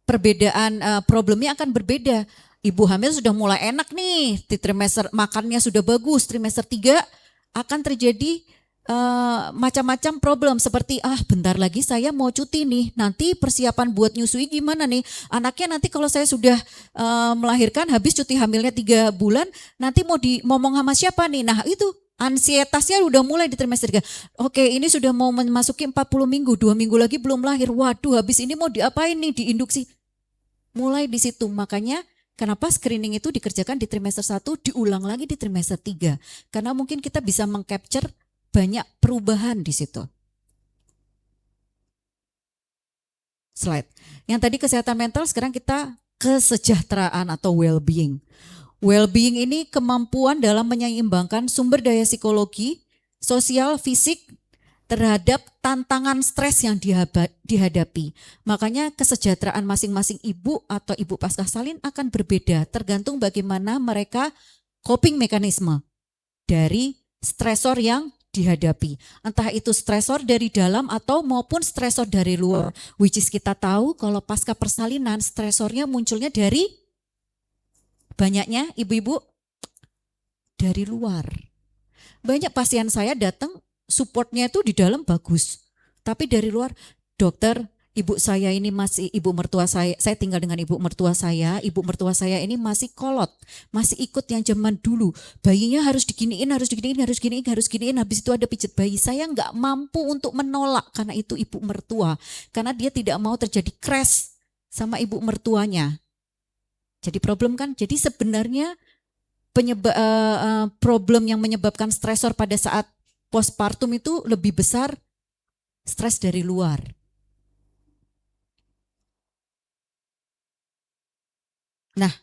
S3: perbedaan problemnya akan berbeda. Ibu hamil sudah mulai enak nih, di trimester makannya sudah bagus, trimester 3 akan terjadi macam-macam problem seperti bentar lagi saya mau cuti nih, nanti persiapan buat nyusui gimana nih, anaknya nanti kalau saya sudah melahirkan habis cuti hamilnya 3 bulan nanti mau ngomong sama siapa nih. Nah itu ansietasnya udah mulai di trimester 3. Oke, ini sudah mau memasuki 40 minggu, 2 minggu lagi belum lahir, waduh habis ini mau diapain nih, diinduksi. Mulai di situ, makanya kenapa screening itu dikerjakan di trimester 1, diulang lagi di trimester 3. Karena mungkin kita bisa mengcapture banyak perubahan di situ. Slide. Yang tadi kesehatan mental, sekarang kita kesejahteraan atau well-being. Well-being ini kemampuan dalam menyeimbangkan sumber daya psikologi, sosial, fisik terhadap tantangan stres yang dihadapi. Makanya kesejahteraan masing-masing ibu atau ibu pasca salin akan berbeda tergantung bagaimana mereka coping mekanisme dari stresor yang dihadapi. Entah itu stresor dari dalam atau maupun stresor dari luar. Which is kita tahu kalau pasca persalinan stresornya munculnya dari banyaknya ibu-ibu dari luar. Banyak pasien saya datang supportnya itu di dalam bagus. Tapi dari luar, dokter, ibu saya ini masih, ibu mertua saya tinggal dengan ibu mertua saya ini masih kolot, masih ikut yang zaman dulu. Bayinya harus diginiin, harus giniin, habis itu ada pijat bayi. Saya nggak mampu untuk menolak karena itu ibu mertua. Karena dia tidak mau terjadi crash sama ibu mertuanya. Jadi problem kan, jadi sebenarnya problem yang menyebabkan stresor pada saat postpartum itu lebih besar stres dari luar. Nah,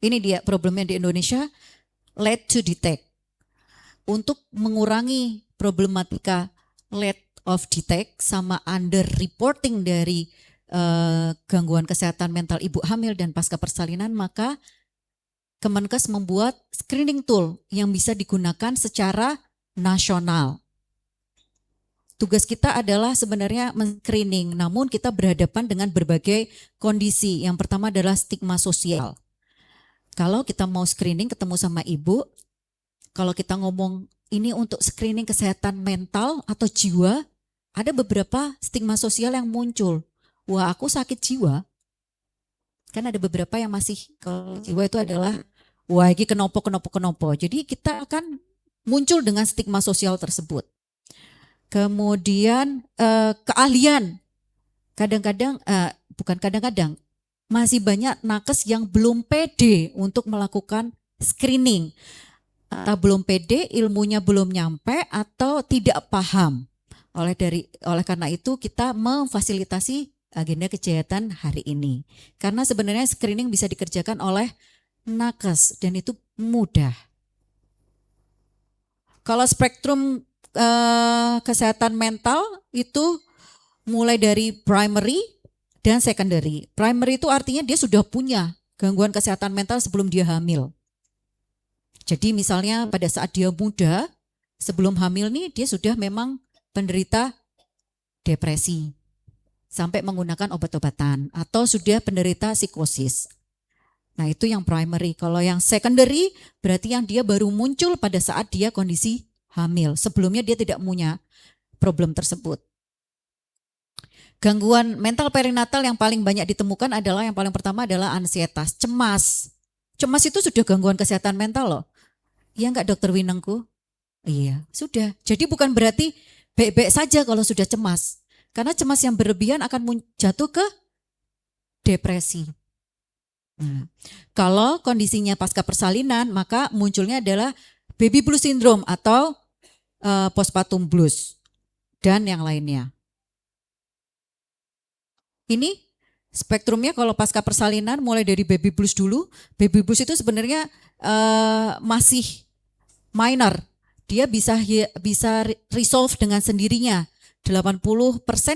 S3: ini dia problemnya di Indonesia, late to detect. Untuk mengurangi problematika late of detect sama under reporting dari gangguan kesehatan mental ibu hamil dan pasca persalinan, maka Kemenkes membuat screening tool yang bisa digunakan secara nasional. Tugas kita adalah sebenarnya men-screening, namun kita berhadapan dengan berbagai kondisi. Yang pertama adalah stigma sosial. Kalau kita mau screening ketemu sama ibu, kalau kita ngomong ini untuk screening kesehatan mental atau jiwa, ada beberapa stigma sosial yang muncul. Wah, aku sakit jiwa. Kan ada beberapa yang masih, kalau jiwa itu adalah, wah ini kenopo. Jadi kita akan muncul dengan stigma sosial tersebut. Kemudian keahlian. Bukan kadang-kadang, masih banyak nakes yang belum pede untuk melakukan screening. Atau belum pede, ilmunya belum nyampe atau tidak paham. Oleh karena itu kita memfasilitasi agenda kejahatan hari ini. Karena sebenarnya screening bisa dikerjakan oleh nakes dan itu mudah. Kalau spektrum kesehatan mental itu mulai dari primary dan secondary. Primary itu artinya dia sudah punya gangguan kesehatan mental sebelum dia hamil. Jadi misalnya pada saat dia muda, sebelum hamil nih dia sudah memang penderita depresi sampai menggunakan obat-obatan atau sudah penderita psikosis. Nah itu yang primary. Kalau yang secondary berarti yang dia baru muncul pada saat dia kondisi hamil. Sebelumnya dia tidak punya problem tersebut. Gangguan mental perinatal yang paling banyak ditemukan adalah yang paling pertama adalah ansietas, cemas. Cemas itu sudah gangguan kesehatan mental loh. Iya enggak dokter Winengku? Iya, sudah. Jadi bukan berarti baik-baik saja kalau sudah cemas. Karena cemas yang berlebihan akan jatuh ke depresi. Nah, kalau kondisinya pasca persalinan maka munculnya adalah baby blues syndrome atau postpartum blues dan yang lainnya. Ini spektrumnya kalau pasca persalinan mulai dari baby blues dulu. Baby blues itu sebenarnya masih minor. Dia bisa resolve dengan sendirinya. 80%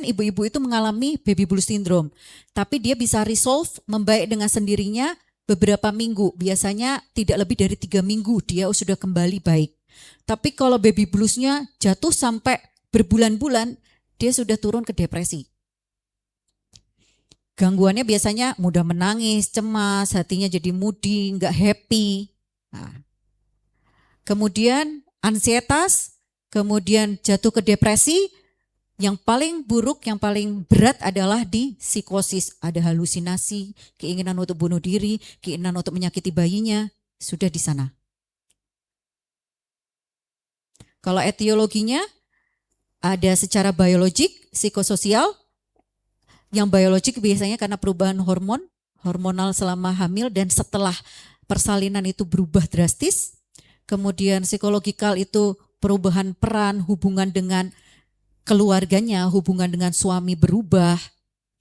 S3: ibu-ibu itu mengalami baby blues syndrome. Tapi dia bisa resolve, membaik dengan sendirinya beberapa minggu. Biasanya tidak lebih dari 3 minggu dia sudah kembali baik. Tapi kalau baby bluesnya jatuh sampai berbulan-bulan, dia sudah turun ke depresi. Gangguannya biasanya mudah menangis, cemas, hatinya jadi moody, nggak happy. Nah, kemudian ansietas, kemudian jatuh ke depresi. Yang paling buruk, yang paling berat adalah di psikosis. Ada halusinasi, keinginan untuk bunuh diri, keinginan untuk menyakiti bayinya, sudah di sana. Kalau etiologinya ada secara biologik, psikososial. Yang biologik biasanya karena perubahan hormonal selama hamil dan setelah persalinan itu berubah drastis. Kemudian psikologikal itu perubahan peran, hubungan dengan keluarganya, hubungan dengan suami berubah,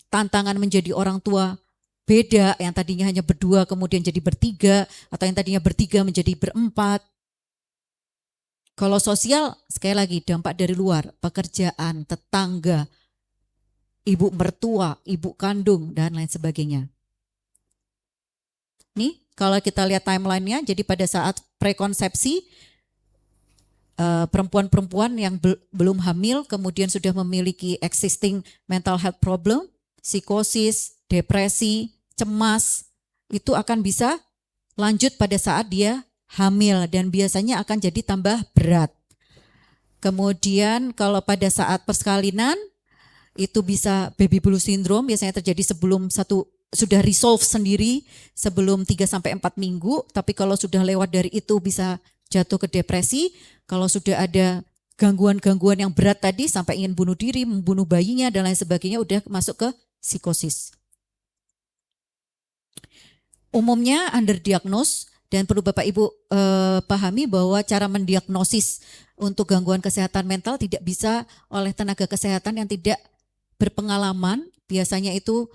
S3: tantangan menjadi orang tua beda, yang tadinya hanya berdua kemudian jadi bertiga, atau yang tadinya bertiga menjadi berempat. Kalau sosial, sekali lagi dampak dari luar, pekerjaan, tetangga, ibu mertua, ibu kandung, dan lain sebagainya. Nih, kalau kita lihat timelinenya, jadi pada saat prekonsepsi, perempuan-perempuan yang belum hamil, kemudian sudah memiliki existing mental health problem, psikosis, depresi, cemas, itu akan bisa lanjut pada saat dia hamil dan biasanya akan jadi tambah berat. Kemudian kalau pada saat persalinan, itu bisa baby blue syndrome, biasanya terjadi sebelum sudah resolve sendiri sebelum 3-4 minggu, tapi kalau sudah lewat dari itu bisa jatuh ke depresi. Kalau sudah ada gangguan-gangguan yang berat tadi sampai ingin bunuh diri, membunuh bayinya dan lain sebagainya, udah masuk ke psikosis. Umumnya underdiagnose dan perlu Bapak Ibu pahami bahwa cara mendiagnosis untuk gangguan kesehatan mental tidak bisa oleh tenaga kesehatan yang tidak berpengalaman. Biasanya itu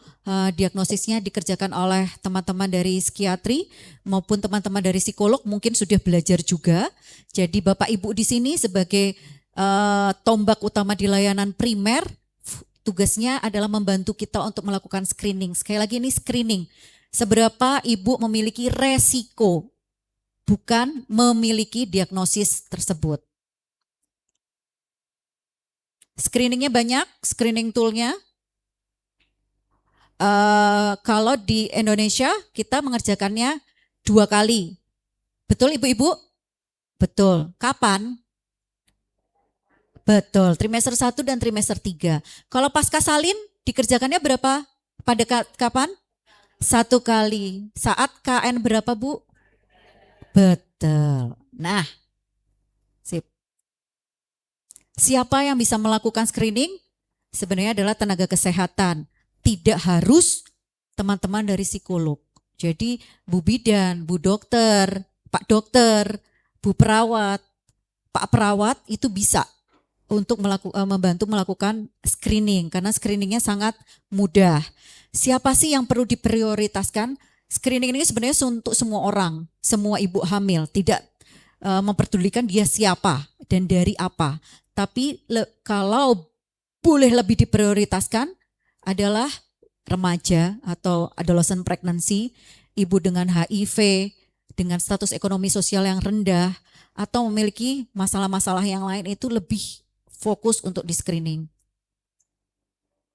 S3: diagnosisnya dikerjakan oleh teman-teman dari psikiatri maupun teman-teman dari psikolog, mungkin sudah belajar juga. Jadi Bapak Ibu di sini sebagai tombak utama di layanan primer, tugasnya adalah membantu kita untuk melakukan screening. Sekali lagi ini screening. Seberapa Ibu memiliki resiko, bukan memiliki diagnosis tersebut. Screeningnya banyak, screening toolnya. Kalau di Indonesia kita mengerjakannya 2 kali. Betul Ibu-Ibu? Betul. Kapan? Betul, trimester 1 dan trimester 3. Kalau pasca salin dikerjakannya berapa? Pada kapan? 1 kali. Saat KN berapa Bu? Betul. Nah, sip. Siapa yang bisa melakukan screening? Sebenarnya adalah tenaga kesehatan. Tidak harus teman-teman dari psikolog. Jadi Bu Bidan, Bu Dokter, Pak Dokter, Bu Perawat, Pak Perawat itu bisa untuk membantu melakukan screening. Karena screeningnya sangat mudah. Siapa sih yang perlu diprioritaskan? Screening ini sebenarnya untuk semua orang, semua ibu hamil. Tidak memperdulikan dia siapa dan dari apa. Tapi kalau boleh lebih diprioritaskan adalah remaja atau adolescent pregnancy, ibu dengan HIV, dengan status ekonomi sosial yang rendah, atau memiliki masalah-masalah yang lain itu lebih fokus untuk di screening.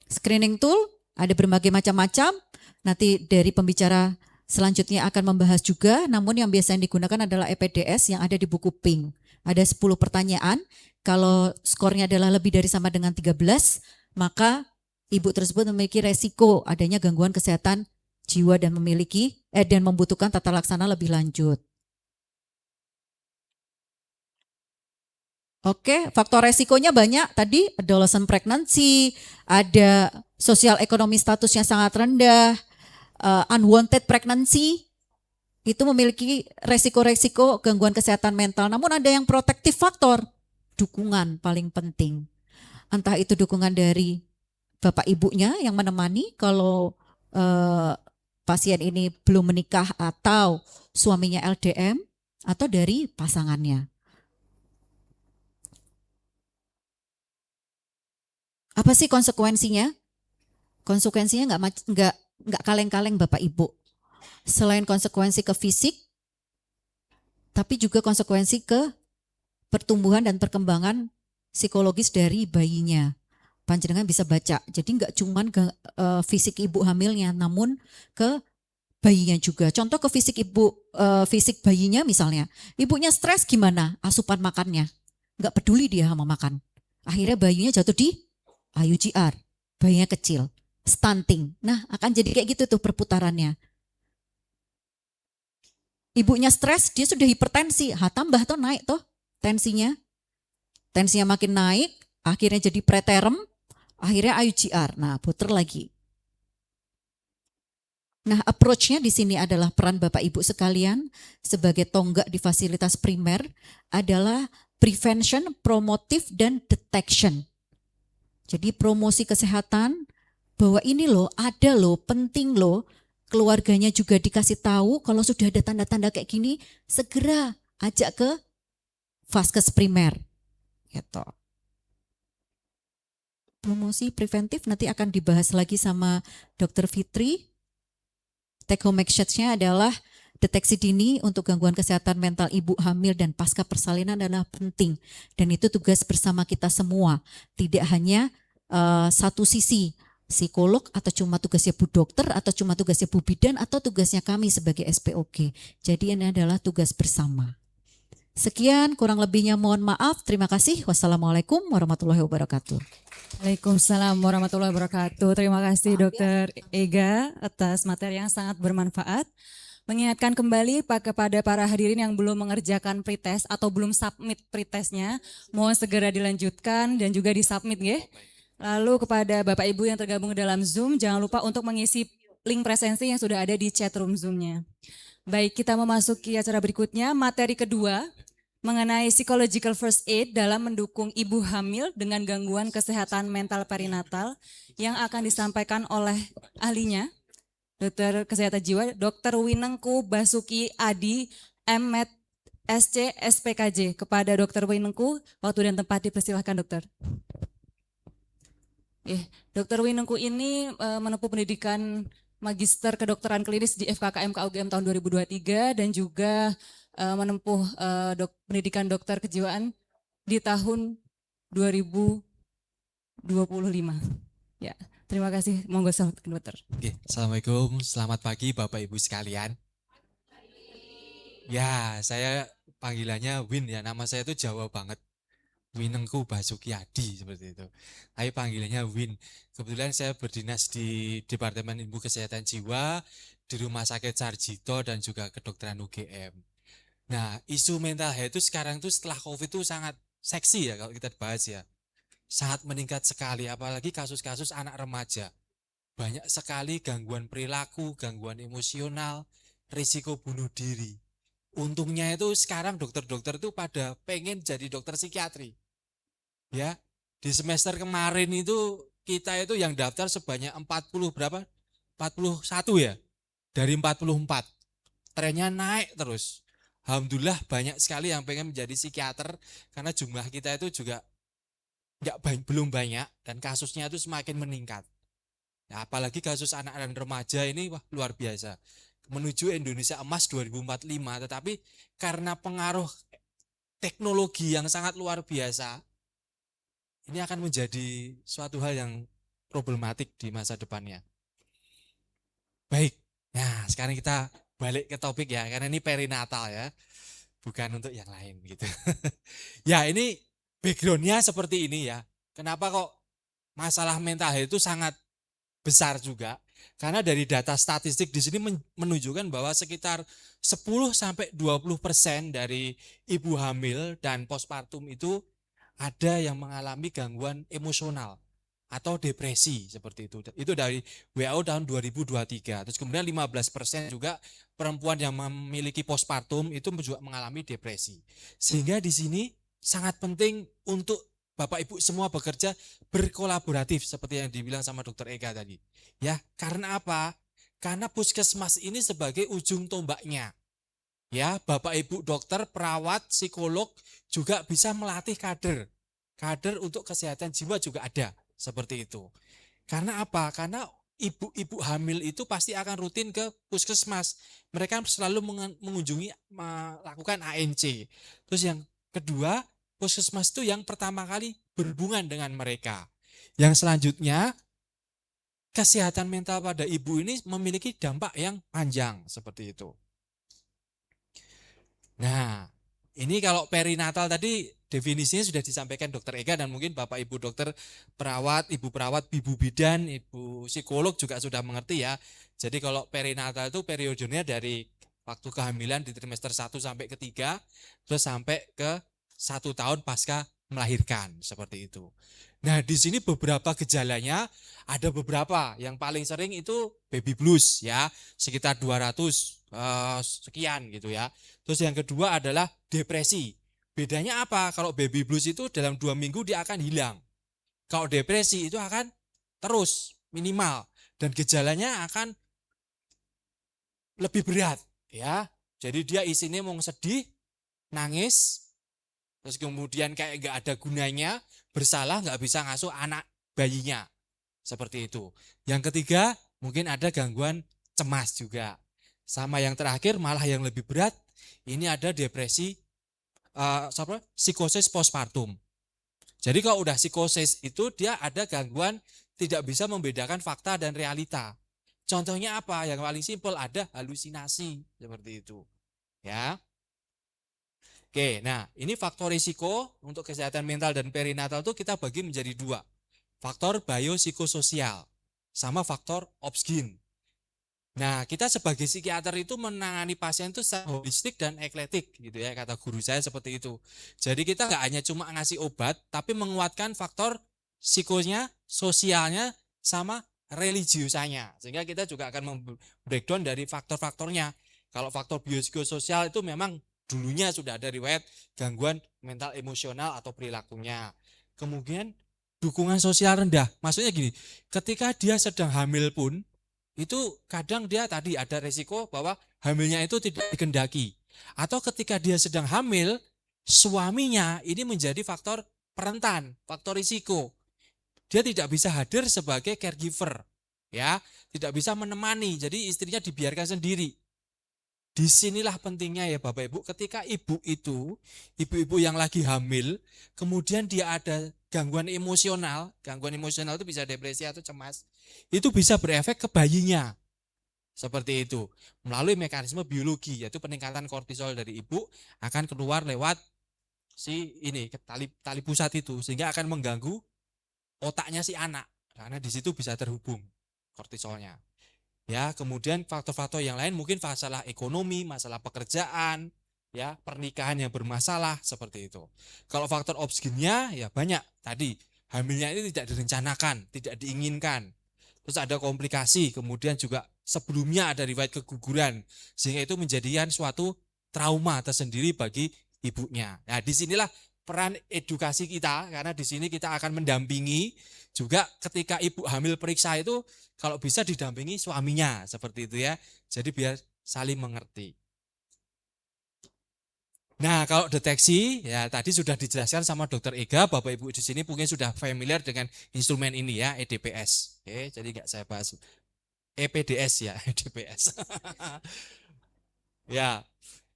S3: Screening tool ada berbagai macam-macam, nanti dari pembicara selanjutnya akan membahas juga, namun yang biasanya digunakan adalah EPDS yang ada di buku Pink. Ada 10 pertanyaan, kalau skornya adalah lebih dari sama dengan 13, maka ibu tersebut memiliki resiko adanya gangguan kesehatan jiwa dan dan membutuhkan tata laksana lebih lanjut. Oke, faktor resikonya banyak. Tadi adolescent pregnancy, ada sosial ekonomi statusnya sangat rendah, unwanted pregnancy, itu memiliki resiko-resiko gangguan kesehatan mental. Namun ada yang protective factor, dukungan paling penting. Entah itu dukungan dari bapak ibunya yang menemani kalau pasien ini belum menikah atau suaminya LDM, atau dari pasangannya. Apa sih konsekuensinya? Konsekuensinya nggak kaleng-kaleng Bapak Ibu. Selain konsekuensi ke fisik, tapi juga konsekuensi ke pertumbuhan dan perkembangan psikologis dari bayinya. Panjenengan bisa baca. Jadi nggak cuman ke fisik ibu hamilnya, namun ke bayinya juga. Contoh ke fisik fisik bayinya misalnya. Ibunya stres gimana? Asupan makannya. Nggak peduli dia sama makan. Akhirnya bayinya jatuh di IUGR. Bayinya kecil. Stunting. Nah akan jadi kayak gitu tuh perputarannya. Ibunya stres, dia sudah hipertensi. Tambah tuh naik tuh tensinya. Tensinya makin naik, akhirnya jadi preterm, akhirnya IUGR. Nah, puter lagi. Nah, approach-nya di sini adalah peran Bapak Ibu sekalian sebagai tonggak di fasilitas primer adalah prevention, promotive, dan detection. Jadi promosi kesehatan bahwa ini loh, ada loh, penting loh. Keluarganya juga dikasih tahu kalau sudah ada tanda-tanda kayak gini, segera ajak ke vaskes primer. Gitu. Promosi preventif nanti akan dibahas lagi sama Dr. Fitri. Take home message-nya adalah deteksi dini untuk gangguan kesehatan mental ibu hamil dan pasca persalinan adalah penting. Dan itu tugas bersama kita semua. Tidak hanya satu sisi, psikolog atau cuma tugasnya Bu Dokter atau cuma tugasnya Bu Bidan atau tugasnya kami sebagai SPOG. Jadi ini adalah tugas bersama. Sekian, kurang lebihnya mohon maaf. Terima kasih. Wassalamualaikum warahmatullahi wabarakatuh.
S1: Waalaikumsalam warahmatullahi wabarakatuh. Terima kasih Dokter Ega atas materi yang sangat bermanfaat. Mengingatkan kembali kepada para hadirin yang belum mengerjakan pretest atau belum submit pretestnya, mohon segera dilanjutkan dan juga disubmit ya. Lalu kepada Bapak Ibu yang tergabung dalam Zoom, jangan lupa untuk mengisi link presensi yang sudah ada di chat room Zoom-nya. Baik, kita memasuki acara berikutnya, materi kedua mengenai psychological first aid dalam mendukung ibu hamil dengan gangguan kesehatan mental perinatal yang akan disampaikan oleh ahlinya, Dokter Kesehatan Jiwa, Dr. Winengku Basuki Adi, M.Med. SC SPKJ. Kepada Dr. Winengku, waktu dan tempat dipersilahkan dokter. Dr. Winengku ini menempuh pendidikan Magister Kedokteran Klinis di FKKM KUGM tahun 2023 dan juga menempuh pendidikan dokter kejiwaan di tahun 2025. Ya, terima kasih. Monggo dokter.
S5: Oke, Assalamualaikum, selamat pagi Bapak Ibu sekalian. Ya, saya panggilannya Win ya, nama saya itu Jawa banget. Winengku Basuki Adi seperti itu. Tapi panggilannya Win. Kebetulan saya berdinas di Departemen Ilmu Kesehatan Jiwa di Rumah Sakit Sarjito dan juga kedokteran UGM. Nah, isu mental health itu sekarang tuh setelah COVID itu sangat seksi ya kalau kita bahas ya. Sangat meningkat sekali, apalagi kasus-kasus anak remaja. Banyak sekali gangguan perilaku, gangguan emosional, risiko bunuh diri. Untungnya itu sekarang dokter-dokter itu pada pengen jadi dokter psikiatri. Ya, di semester kemarin itu kita itu yang daftar sebanyak 41 ya. Dari 44. Trennya naik terus. Alhamdulillah banyak sekali yang pengen menjadi psikiater karena jumlah kita itu juga belum banyak dan kasusnya itu semakin meningkat. Nah, apalagi kasus anak dan remaja ini wah luar biasa. Menuju Indonesia Emas 2045, tetapi karena pengaruh teknologi yang sangat luar biasa, ini akan menjadi suatu hal yang problematik di masa depannya. Baik, nah sekarang kita balik ke topik ya, karena ini perinatal ya, bukan untuk yang lain gitu. Ya ini backgroundnya seperti ini ya. Kenapa kok masalah mental health itu sangat besar juga? Karena dari data statistik di sini menunjukkan bahwa sekitar 10-20% dari ibu hamil dan postpartum itu ada yang mengalami gangguan emosional atau depresi seperti itu. Itu dari WHO tahun 2023. Terus kemudian 15% juga perempuan yang memiliki postpartum itu juga mengalami depresi. Sehingga di sini sangat penting untuk Bapak Ibu semua bekerja berkolaboratif seperti yang dibilang sama Dokter Ega tadi. Ya, karena apa? Karena puskesmas ini sebagai ujung tombaknya. Ya, Bapak Ibu dokter, perawat, psikolog juga bisa melatih kader. Kader untuk kesehatan jiwa juga ada seperti itu. Karena apa? Karena ibu-ibu hamil itu pasti akan rutin ke puskesmas. Mereka selalu mengunjungi, melakukan ANC. Terus yang kedua, puskesmas itu yang pertama kali berhubungan dengan mereka. Yang selanjutnya, kesehatan mental pada ibu ini memiliki dampak yang panjang seperti itu. Nah, ini kalau perinatal tadi definisinya sudah disampaikan Dokter Ega dan mungkin Bapak Ibu dokter perawat, Ibu perawat, Ibu bidan, Ibu psikolog juga sudah mengerti ya. Jadi kalau perinatal itu periodenya dari waktu kehamilan di trimester 1 sampai ke 3, terus sampai ke 1 tahun pasca melahirkan, seperti itu. Nah, di sini beberapa gejalanya, ada beberapa. Yang paling sering itu baby blues ya, sekitar 200 sekian gitu ya. Terus yang kedua adalah depresi. Bedanya apa? Kalau baby blues itu dalam 2 minggu dia akan hilang. Kalau depresi itu akan terus minimal dan gejalanya akan lebih berat ya. Jadi dia isinya mau sedih, nangis, terus kemudian kayak nggak ada gunanya, bersalah, nggak bisa ngasuh anak bayinya. Seperti itu. Yang ketiga, mungkin ada gangguan cemas juga. Sama yang terakhir, malah yang lebih berat, ini ada depresi, psikosis postpartum. Jadi kalau udah psikosis itu dia ada gangguan tidak bisa membedakan fakta dan realita. Contohnya apa? Yang paling simpel ada halusinasi seperti itu. Ya. Oke, nah ini faktor risiko untuk kesehatan mental dan perinatal itu kita bagi menjadi 2. Faktor biopsikososial sama faktor obsgin. Nah, kita sebagai psikiater itu menangani pasien itu secara holistik dan ekletik gitu ya, kata guru saya seperti itu. Jadi kita nggak hanya cuma ngasih obat, tapi menguatkan faktor psikonya, sosialnya, sama religiusanya. Sehingga kita juga akan breakdown dari faktor-faktornya. Kalau faktor biopsikososial itu memang dulunya sudah ada riwayat gangguan mental emosional atau perilakunya. Kemudian dukungan sosial rendah. Maksudnya gini, ketika dia sedang hamil pun, itu kadang dia tadi ada resiko bahwa hamilnya itu tidak dikehendaki. Atau ketika dia sedang hamil, suaminya ini menjadi faktor perentan, faktor risiko. Dia tidak bisa hadir sebagai caregiver, ya, tidak bisa menemani, jadi istrinya dibiarkan sendiri. Disinilah pentingnya ya Bapak Ibu, ketika ibu-ibu yang lagi hamil, kemudian dia ada gangguan emosional itu bisa depresi atau cemas, itu bisa berefek ke bayinya. Seperti itu. Melalui mekanisme biologi, yaitu peningkatan kortisol dari ibu akan keluar lewat tali pusat itu, sehingga akan mengganggu otaknya si anak, karena di situ bisa terhubung kortisolnya. Ya, kemudian faktor-faktor yang lain mungkin masalah ekonomi, masalah pekerjaan, ya, pernikahan yang bermasalah seperti itu. Kalau faktor obsginnya ya banyak. Tadi hamilnya ini tidak direncanakan, tidak diinginkan. Terus ada komplikasi, kemudian juga sebelumnya ada riwayat keguguran, sehingga itu menjadikan suatu trauma tersendiri bagi ibunya. Nah, disinilah peran edukasi kita, karena di sini kita akan mendampingi juga ketika ibu hamil periksa itu kalau bisa didampingi suaminya seperti itu ya. Jadi biar saling mengerti. Nah, kalau deteksi ya tadi sudah dijelaskan sama Dokter Ega, Bapak Ibu di sini mungkin sudah familiar dengan instrumen ini ya, EDPS. Oke, jadi nggak saya bahas. EPDS ya, EDPS. Ya.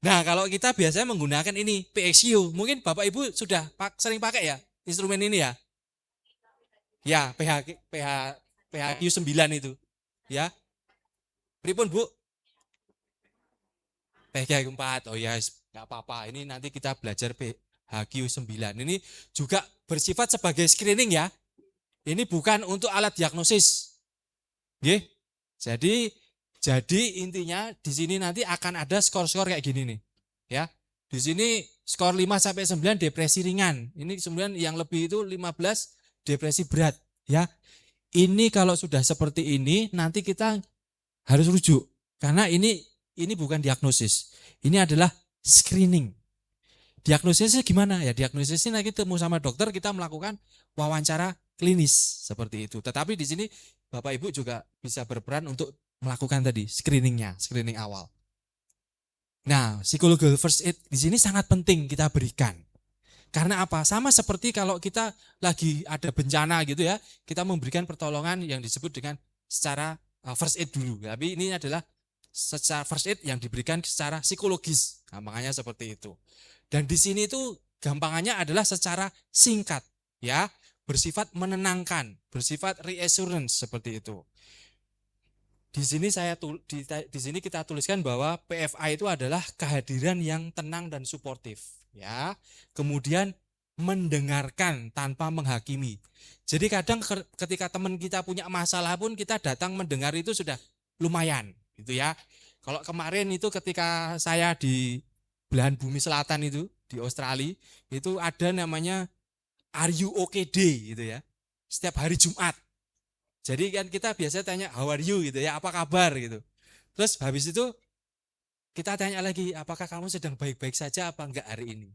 S5: Nah, kalau kita biasanya menggunakan ini PXU, mungkin Bapak Ibu sudah sering pakai ya instrumen ini ya. Ya, PHQ 9 itu. Ya. Pripun Bu? PHQ 4. Oh ya, enggak apa-apa. Ini nanti kita belajar PHQ 9. Ini juga bersifat sebagai screening ya. Ini bukan untuk alat diagnosis. Nggih. Jadi intinya di sini nanti akan ada skor-skor kayak gini nih. Ya. Di sini skor 5 sampai 9 depresi ringan. Ini kemudian yang lebih itu 15 depresi berat, ya. Ini kalau sudah seperti ini nanti kita harus rujuk karena ini bukan diagnosis. Ini adalah screening. Diagnosisnya gimana? Ya diagnosisnya nanti ketemu sama dokter, kita melakukan wawancara klinis seperti itu. Tetapi di sini Bapak Ibu juga bisa berperan untuk melakukan tadi screeningnya, screening awal. Nah, psychological first aid di sini sangat penting kita berikan. Karena apa? Sama seperti kalau kita lagi ada bencana gitu ya, kita memberikan pertolongan yang disebut dengan secara first aid dulu. Tapi ini adalah secara first aid yang diberikan secara psikologis. Gampangannya seperti itu. Dan di sini itu gampangannya adalah secara singkat, ya. bersifat menenangkan, bersifat reassurance seperti itu. Di sini di sini kita tuliskan bahwa PFA itu adalah kehadiran yang tenang dan suportif, ya. Kemudian mendengarkan tanpa menghakimi. Jadi kadang ketika teman kita punya masalah pun kita datang mendengar itu sudah lumayan, gitu ya. Kalau kemarin itu ketika saya di belahan bumi selatan itu di Australia itu ada namanya Are You Okay Day gitu ya. Setiap hari Jumat. Jadi kan kita biasa tanya how are you gitu ya, apa kabar gitu. Terus habis itu kita tanya lagi, apakah kamu sedang baik-baik saja apa enggak hari ini?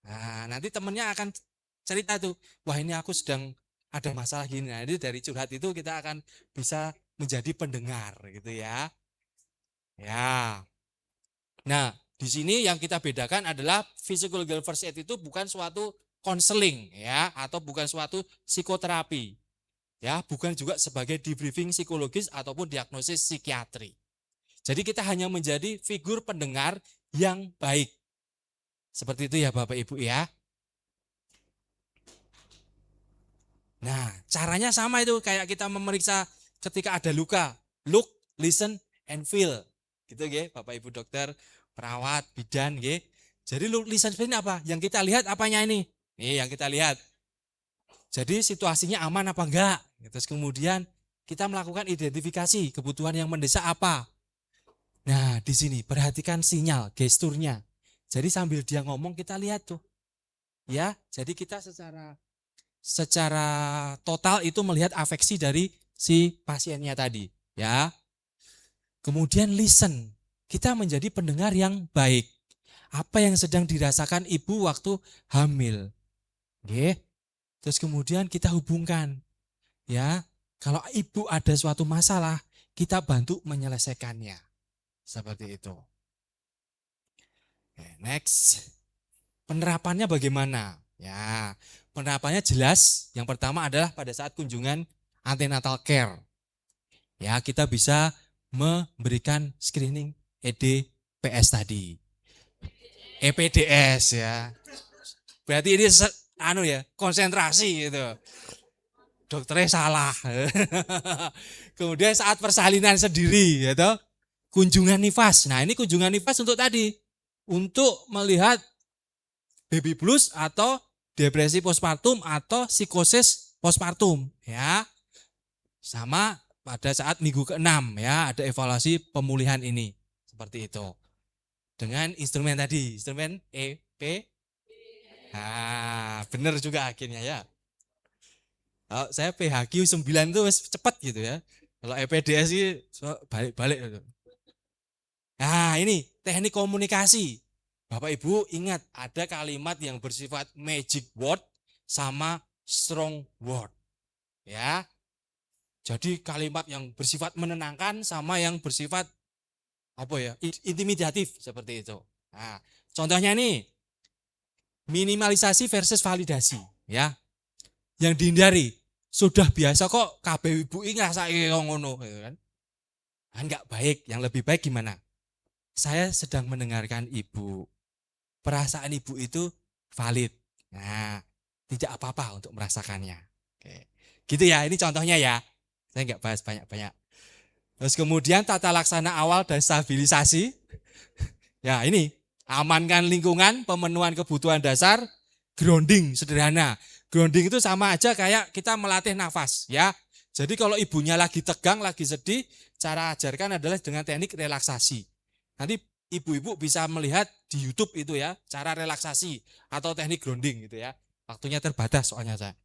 S5: Nah, nanti temennya akan cerita tuh, wah ini aku sedang ada masalah gini. Nah, jadi dari curhat itu kita akan bisa menjadi pendengar gitu ya. Ya. Nah, di sini yang kita bedakan adalah physical first aid itu bukan suatu konseling ya, atau bukan suatu psikoterapi. Ya, bukan juga sebagai debriefing psikologis ataupun diagnosis psikiatri. Jadi kita hanya menjadi figur pendengar yang baik. Seperti itu ya Bapak Ibu ya. Nah, caranya sama itu kayak kita memeriksa ketika ada luka. Look, listen, and feel. Gitu ya, Bapak Ibu dokter, perawat, bidan, ya. Jadi look, listen, feel ini apa? Yang kita lihat apanya ini? Nih yang kita lihat. Jadi situasinya aman apa enggak? Terus kemudian kita melakukan identifikasi kebutuhan yang mendesak apa. Nah, di sini perhatikan sinyal, gesturnya. Jadi sambil dia ngomong kita lihat tuh. Ya, jadi kita secara total itu melihat afeksi dari si pasiennya tadi, ya. Kemudian listen. Kita menjadi pendengar yang baik. Apa yang sedang dirasakan ibu waktu hamil? Oke. Terus kemudian kita hubungkan. Ya, kalau ibu ada suatu masalah, kita bantu menyelesaikannya. Seperti itu. Oke, next. Penerapannya bagaimana? Ya, penerapannya jelas. Yang pertama adalah pada saat kunjungan antenatal care. Ya, kita bisa memberikan screening EDPS tadi. EPDS ya. Berarti ini konsentrasi gitu. Dokternya salah. Kemudian saat persalinan sendiri gitu, kunjungan nifas. Nah, ini kunjungan nifas untuk tadi untuk melihat baby blues atau depresi postpartum atau psikosis postpartum ya. Sama pada saat minggu ke-6 ya, ada evaluasi pemulihan ini. Seperti itu. Dengan instrumen tadi, instrumen EP. Nah, benar juga akhirnya ya. Kalau saya PHQ 9 itu cepat gitu ya. Kalau EPDS sih balik-balik gitu. Nah, ini teknik komunikasi. Bapak Ibu ingat ada kalimat yang bersifat magic word sama strong word. Ya. Jadi kalimat yang bersifat menenangkan sama yang bersifat intimidatif seperti itu. Nah, contohnya nih minimalisasi versus validasi ya. Yang dihindari sudah biasa kok kabeh ibu iki ngrasake ngono gitu kan. Enggak baik, yang lebih baik gimana? Saya sedang mendengarkan ibu. Perasaan ibu itu valid. Nah, tidak apa-apa untuk merasakannya. Oke. Gitu ya, ini contohnya ya. Saya enggak bahas banyak-banyak. Terus kemudian tata laksana awal dan stabilisasi. Ya, ini amankan lingkungan, pemenuhan kebutuhan dasar, grounding sederhana. Grounding itu sama aja kayak kita melatih nafas ya. Jadi kalau ibunya lagi tegang, lagi sedih, cara ajarkan adalah dengan teknik relaksasi. Nanti ibu-ibu bisa melihat di YouTube itu ya, cara relaksasi atau teknik grounding gitu ya. Waktunya terbatas soalnya saya.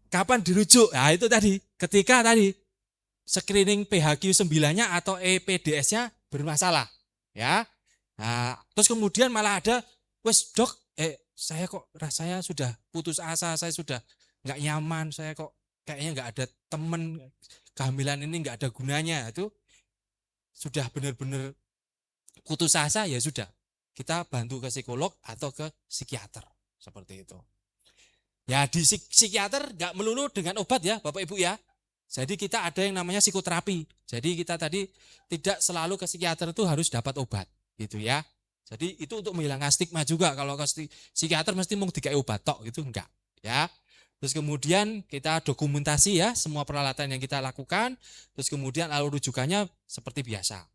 S5: Kapan dirujuk? Nah itu tadi, ketika tadi screening PHQ 9-nya atau EPDS-nya bermasalah ya. Nah, terus kemudian malah ada, wes dok, saya kok rasanya sudah putus asa, saya sudah nggak nyaman, saya kok kayaknya nggak ada temen, kehamilan ini nggak ada gunanya. Itu sudah benar-benar putus asa, ya sudah kita bantu ke psikolog atau ke psikiater seperti itu. Ya di psikiater nggak melulu dengan obat ya Bapak Ibu ya. Jadi kita ada yang namanya psikoterapi. Jadi kita tadi tidak selalu ke psikiater itu harus dapat obat gitu ya. Jadi itu untuk menghilangkan stigma juga, kalau ke psikiater mesti mau dikai obat tok gitu enggak. ya. Terus kemudian kita dokumentasi ya semua peralatan yang kita lakukan, terus kemudian alur rujukannya seperti biasa.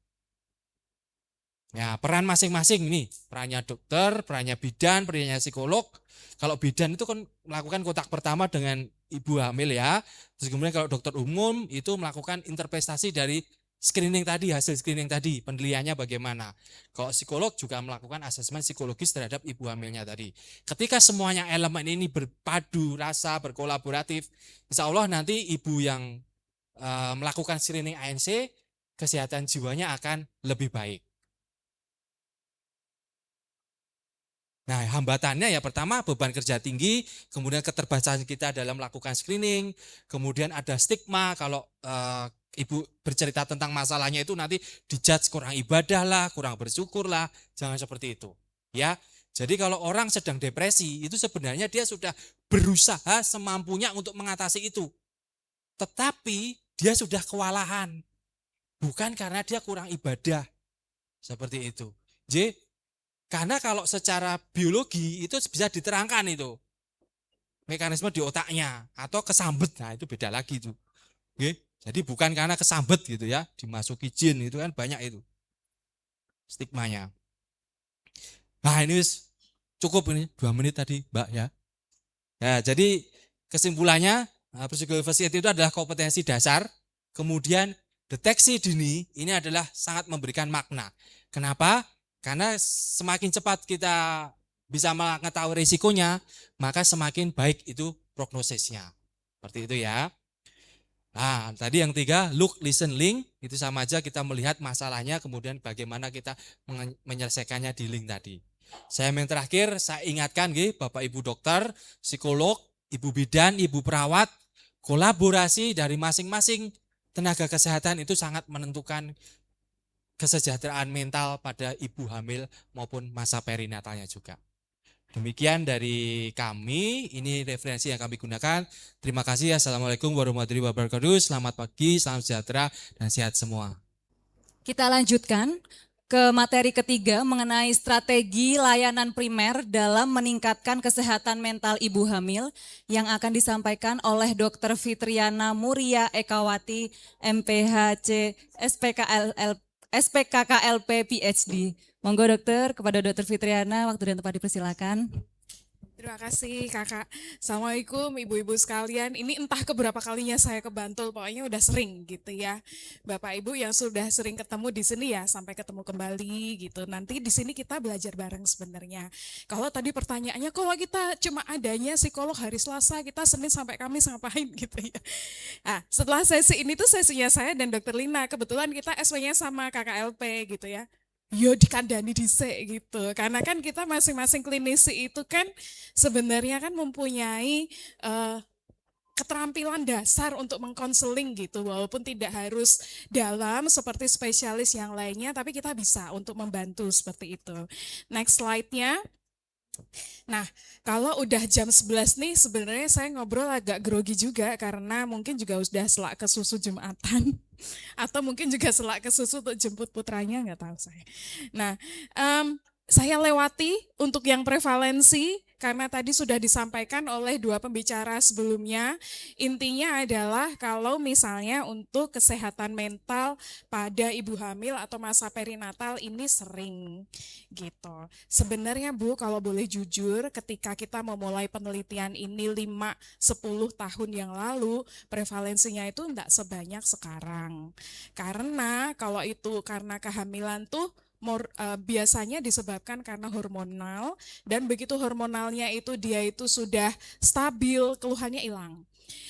S5: Ya, peran masing-masing nih, perannya dokter, perannya bidan, perannya psikolog. Kalau bidan itu kan melakukan kontak pertama dengan ibu hamil ya. Terus kemudian kalau dokter umum itu melakukan interpretasi dari screening tadi, hasil screening tadi, penilaiannya bagaimana. Kalau psikolog juga melakukan asesmen psikologis terhadap ibu hamilnya tadi. Ketika semuanya elemen ini berpadu rasa, berkolaboratif, insya Allah nanti ibu yang melakukan screening ANC, kesehatan jiwanya akan lebih baik. Nah, hambatannya ya pertama beban kerja tinggi, kemudian keterbatasan kita dalam melakukan screening, kemudian ada stigma kalau ibu bercerita tentang masalahnya itu nanti dijudge kurang ibadah lah, kurang bersyukur lah, jangan seperti itu. Ya, jadi kalau orang sedang depresi itu sebenarnya dia sudah berusaha semampunya untuk mengatasi itu, tetapi dia sudah kewalahan, bukan karena dia kurang ibadah, seperti itu. Jadi karena kalau secara biologi itu bisa diterangkan itu mekanisme di otaknya atau kesambet, nah itu beda lagi itu. Oke, jadi bukan karena kesambet gitu ya, dimasuki jin itu kan banyak itu stigmanya. Nah ini cukup ini 2 menit tadi Mbak ya. Ya jadi kesimpulannya psikologi first aid itu adalah kompetensi dasar, kemudian deteksi dini ini adalah sangat memberikan makna. Kenapa? Karena semakin cepat kita bisa mengetahui risikonya, maka semakin baik itu prognosisnya. Seperti itu ya. Nah, tadi yang 3, look, listen, link, itu sama aja kita melihat masalahnya, kemudian bagaimana kita menyelesaikannya di link tadi. Yang terakhir, saya ingatkan Bapak Ibu dokter, psikolog, Ibu bidan, Ibu perawat, kolaborasi dari masing-masing tenaga kesehatan itu sangat menentukan kesejahteraan mental pada ibu hamil maupun masa perinatalnya juga. Demikian dari kami, ini referensi yang kami gunakan. Terima kasih. Assalamualaikum warahmatullahi wabarakatuh. Selamat pagi, salam sejahtera, dan sehat semua.
S1: Kita lanjutkan ke materi ketiga mengenai strategi layanan primer dalam meningkatkan kesehatan mental ibu hamil yang akan disampaikan oleh Dr. Fitriana Muria Ekawati, MPHC, SPKKLP PhD. Monggo dokter, kepada Dr. Fitriana, waktu dan tempat dipersilakan.
S6: Terima kasih Kakak. Assalamualaikum ibu-ibu sekalian. Ini entah keberapa kalinya saya ke Bantul, pokoknya udah sering gitu ya. Bapak Ibu yang sudah sering ketemu di sini ya, sampai ketemu kembali gitu. Nanti di sini kita belajar bareng sebenarnya. Kalau tadi pertanyaannya, kalau kita cuma adanya psikolog hari Selasa, kita Senin sampai Kamis ngapain gitu ya. Nah, setelah sesi ini tuh sesinya saya dan Dokter Lina, kebetulan kita SP-nya sama KKLP gitu ya. Yo dikandani dhisik gitu. Karena kan kita masing-masing klinisi itu kan sebenarnya kan mempunyai keterampilan dasar untuk mengkonseling gitu. Walaupun tidak harus dalam seperti spesialis yang lainnya, tapi kita bisa untuk membantu seperti itu. Next slide-nya. Nah, kalau udah jam 11 nih sebenarnya saya ngobrol agak grogi juga karena mungkin juga sudah selak ke susu Jumatan atau mungkin juga selak ke susu untuk jemput putranya, nggak tahu saya. Nah, saya lewati untuk yang prevalensi karena tadi sudah disampaikan oleh 2 pembicara sebelumnya. Intinya adalah kalau misalnya untuk kesehatan mental pada ibu hamil atau masa perinatal ini sering gitu. Sebenarnya Bu, kalau boleh jujur, ketika kita memulai penelitian ini 5-10 tahun yang lalu, prevalensinya itu enggak sebanyak sekarang. Karena kalau itu karena kehamilan tuh biasanya disebabkan karena hormonal, dan begitu hormonalnya itu dia itu sudah stabil, keluhannya hilang.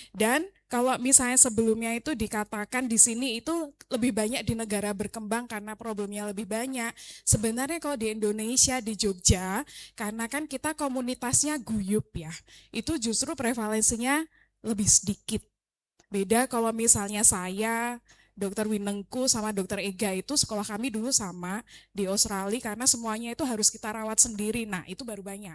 S6: Dan kalau misalnya sebelumnya itu dikatakan di sini itu lebih banyak di negara berkembang karena problemnya lebih banyak. Sebenarnya kalau di Indonesia, di Jogja, karena kan kita komunitasnya guyup ya, itu justru prevalensinya lebih sedikit. Beda kalau misalnya saya, Dokter Winengku sama Dokter Ega itu sekolah kami dulu sama di Australia karena semuanya itu harus kita rawat sendiri. Nah itu baru banyak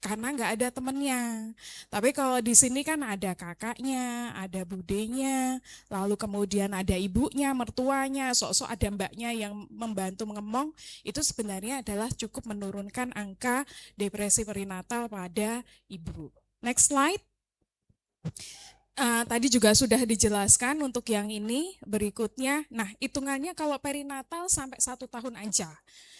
S6: karena nggak ada temennya. Tapi kalau di sini kan ada kakaknya, ada budenya, lalu kemudian ada ibunya, mertuanya, sok-sok ada mbaknya yang membantu mengemong. Itu sebenarnya adalah cukup menurunkan angka depresi perinatal pada ibu. Next slide. Tadi juga sudah dijelaskan untuk yang ini berikutnya. Nah, hitungannya kalau perinatal sampai 1 tahun aja.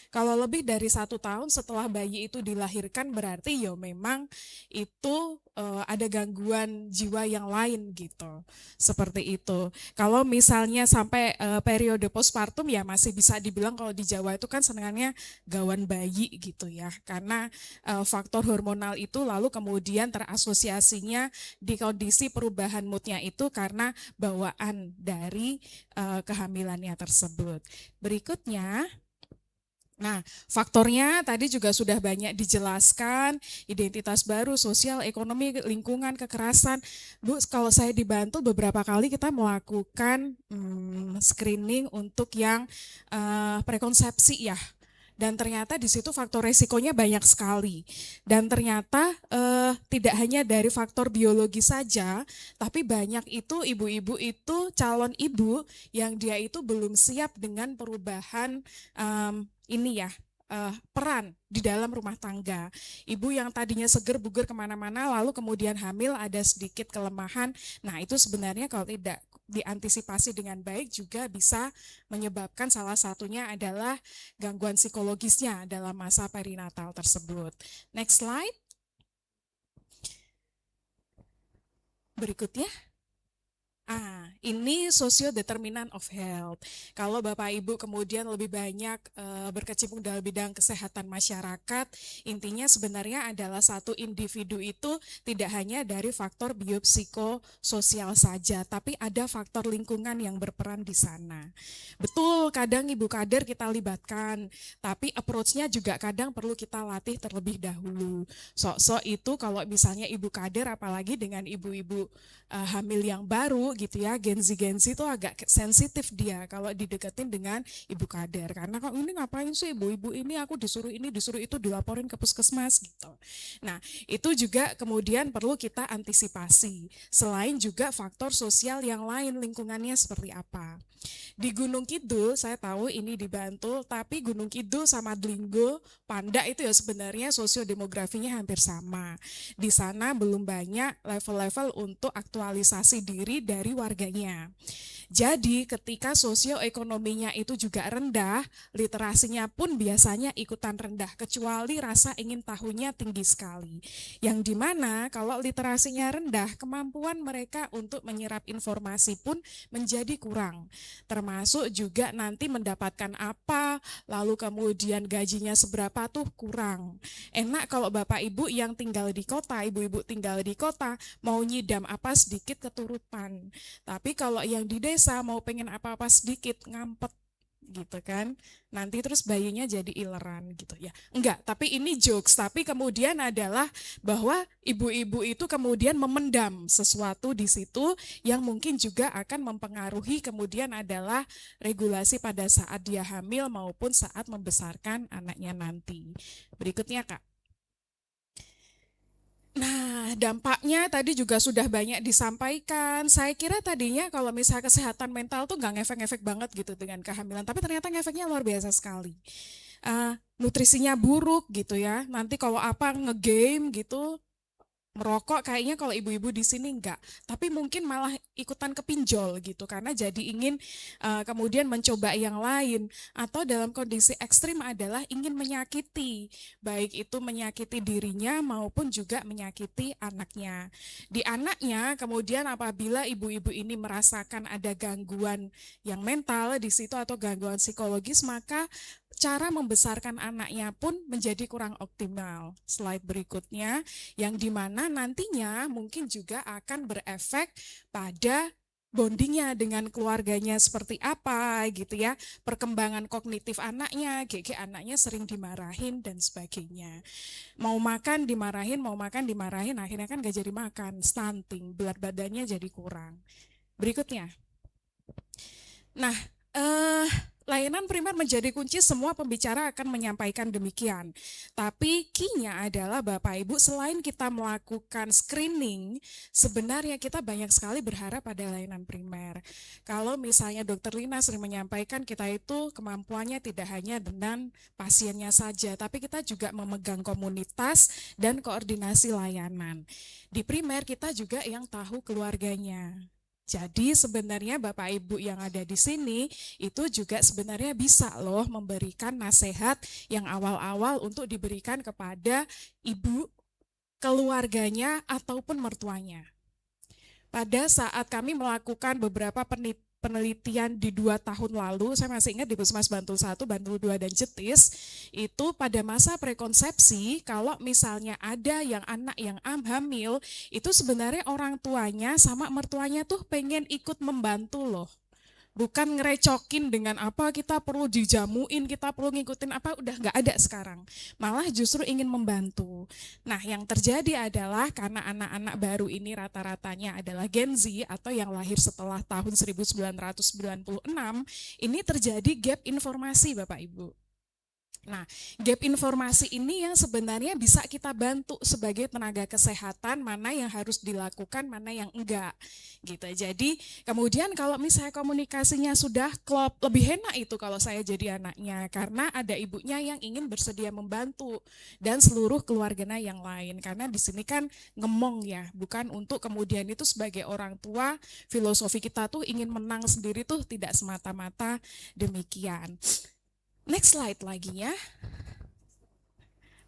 S6: Kalau lebih dari 1 tahun setelah bayi itu dilahirkan berarti ya memang itu ada gangguan jiwa yang lain gitu. Seperti itu. Kalau misalnya sampai periode postpartum ya masih bisa dibilang kalau di Jawa itu kan senangannya gawan bayi gitu ya. Karena faktor hormonal itu lalu kemudian terasosiasinya di kondisi perubahan moodnya itu karena bawaan dari kehamilannya tersebut. Berikutnya, nah, faktornya tadi juga sudah banyak dijelaskan, identitas baru, sosial, ekonomi, lingkungan, kekerasan. Bu, kalau saya dibantu beberapa kali kita melakukan screening untuk yang prekonsepsi ya. Dan ternyata di situ faktor resikonya banyak sekali. Dan ternyata tidak hanya dari faktor biologi saja, tapi banyak itu ibu-ibu itu calon ibu yang dia itu belum siap dengan perubahan ini ya, peran di dalam rumah tangga. Ibu yang tadinya seger buger kemana-mana lalu kemudian hamil ada sedikit kelemahan. Nah itu sebenarnya kalau tidak diantisipasi dengan baik juga bisa menyebabkan salah satunya adalah gangguan psikologisnya dalam masa perinatal tersebut. Next slide. Berikutnya. Ini social determinant of health. Kalau Bapak Ibu kemudian lebih banyak berkecimpung dalam bidang kesehatan masyarakat, intinya sebenarnya adalah satu individu itu tidak hanya dari faktor biopsikososial saja, tapi ada faktor lingkungan yang berperan di sana. Betul, kadang Ibu kader kita libatkan, tapi approach-nya juga kadang perlu kita latih terlebih dahulu. Sok-sok itu kalau misalnya Ibu kader, apalagi dengan ibu-ibu hamil yang baru gitu ya, Gen Z itu agak sensitif dia kalau dideketin dengan ibu kader karena kok ini ngapain sih ibu-ibu ini, aku disuruh ini disuruh itu, dilaporin ke puskesmas gitu. Nah itu juga kemudian perlu kita antisipasi, selain juga faktor sosial yang lain, lingkungannya seperti apa. Di Gunung Kidul saya tahu ini di Bantul, tapi Gunung Kidul sama Dlinggo, Panda itu ya sebenarnya sosiodemografinya hampir sama. Di sana belum banyak level-level untuk aktualisasi diri dari warganya. Jadi ketika sosioekonominya itu juga rendah, literasinya pun biasanya ikutan rendah, kecuali rasa ingin tahunya tinggi sekali. Yang dimana kalau literasinya rendah, kemampuan mereka untuk menyerap informasi pun menjadi kurang. Termasuk juga nanti mendapatkan apa, lalu kemudian gajinya seberapa tuh kurang. Enak kalau Bapak Ibu yang tinggal di kota, ibu-ibu tinggal di kota, mau nyidam apa sedikit keturutan. Tapi kalau yang di desa mau pengen apa-apa sedikit ngampet gitu kan, nanti terus bayinya jadi ileran gitu ya. Enggak, tapi ini jokes, tapi kemudian adalah bahwa ibu-ibu itu kemudian memendam sesuatu di situ yang mungkin juga akan mempengaruhi kemudian adalah regulasi pada saat dia hamil maupun saat membesarkan anaknya nanti. Berikutnya Kak. Nah, dampaknya tadi juga sudah banyak disampaikan. Saya kira tadinya kalau misalnya kesehatan mental tuh nggak ngefek-ngefek banget gitu dengan kehamilan, tapi ternyata ngefeknya luar biasa sekali. Nutrisinya buruk gitu ya. Nanti kalau apa ngegame gitu, merokok kayaknya kalau ibu-ibu di sini enggak, tapi mungkin malah ikutan kepinjol gitu karena jadi ingin kemudian mencoba yang lain, atau dalam kondisi ekstrim adalah ingin menyakiti, baik itu menyakiti dirinya maupun juga menyakiti anaknya. Di anaknya kemudian apabila ibu-ibu ini merasakan ada gangguan yang mental di situ atau gangguan psikologis, maka cara membesarkan anaknya pun menjadi kurang optimal. Slide berikutnya, yang dimana nantinya mungkin juga akan berefek pada bondingnya dengan keluarganya seperti apa gitu ya, perkembangan kognitif anaknya, GG anaknya sering dimarahin dan sebagainya. Mau makan dimarahin, akhirnya kan gak jadi makan, stunting, berat badannya jadi kurang. Berikutnya. Nah, layanan primer menjadi kunci, semua pembicara akan menyampaikan demikian. Tapi key-nya adalah Bapak Ibu, selain kita melakukan screening, sebenarnya kita banyak sekali berharap pada layanan primer. Kalau misalnya Dokter Lina sering menyampaikan, kita itu kemampuannya tidak hanya dengan pasiennya saja, tapi kita juga memegang komunitas dan koordinasi layanan. Di primer kita juga yang tahu keluarganya. Jadi sebenarnya Bapak Ibu yang ada di sini itu juga sebenarnya bisa loh memberikan nasihat yang awal-awal untuk diberikan kepada ibu, keluarganya, ataupun mertuanya. Pada saat kami melakukan beberapa penelitian di 2 tahun lalu, saya masih ingat di Puskesmas Bantul 1, Bantul 2, dan Jetis, itu pada masa prekonsepsi, kalau misalnya ada yang anak yang hamil, itu sebenarnya orang tuanya sama mertuanya tuh pengen ikut membantu loh. Bukan ngerecokin dengan apa kita perlu dijamuin, kita perlu ngikutin apa, udah nggak ada sekarang. Malah justru ingin membantu. Nah, yang terjadi adalah karena anak-anak baru ini rata-ratanya adalah Gen Z atau yang lahir setelah tahun 1996, ini terjadi gap informasi Bapak Ibu. Nah, gap informasi ini yang sebenarnya bisa kita bantu sebagai tenaga kesehatan, mana yang harus dilakukan, mana yang enggak. Gitu. Jadi, kemudian kalau misalnya komunikasinya sudah klop, lebih enak itu kalau saya jadi anaknya, karena ada ibunya yang ingin bersedia membantu dan seluruh keluarganya yang lain. Karena di sini kan ngemong ya, bukan untuk kemudian itu sebagai orang tua, filosofi kita tuh ingin menang sendiri tuh tidak semata-mata demikian. Next slide lagi ya.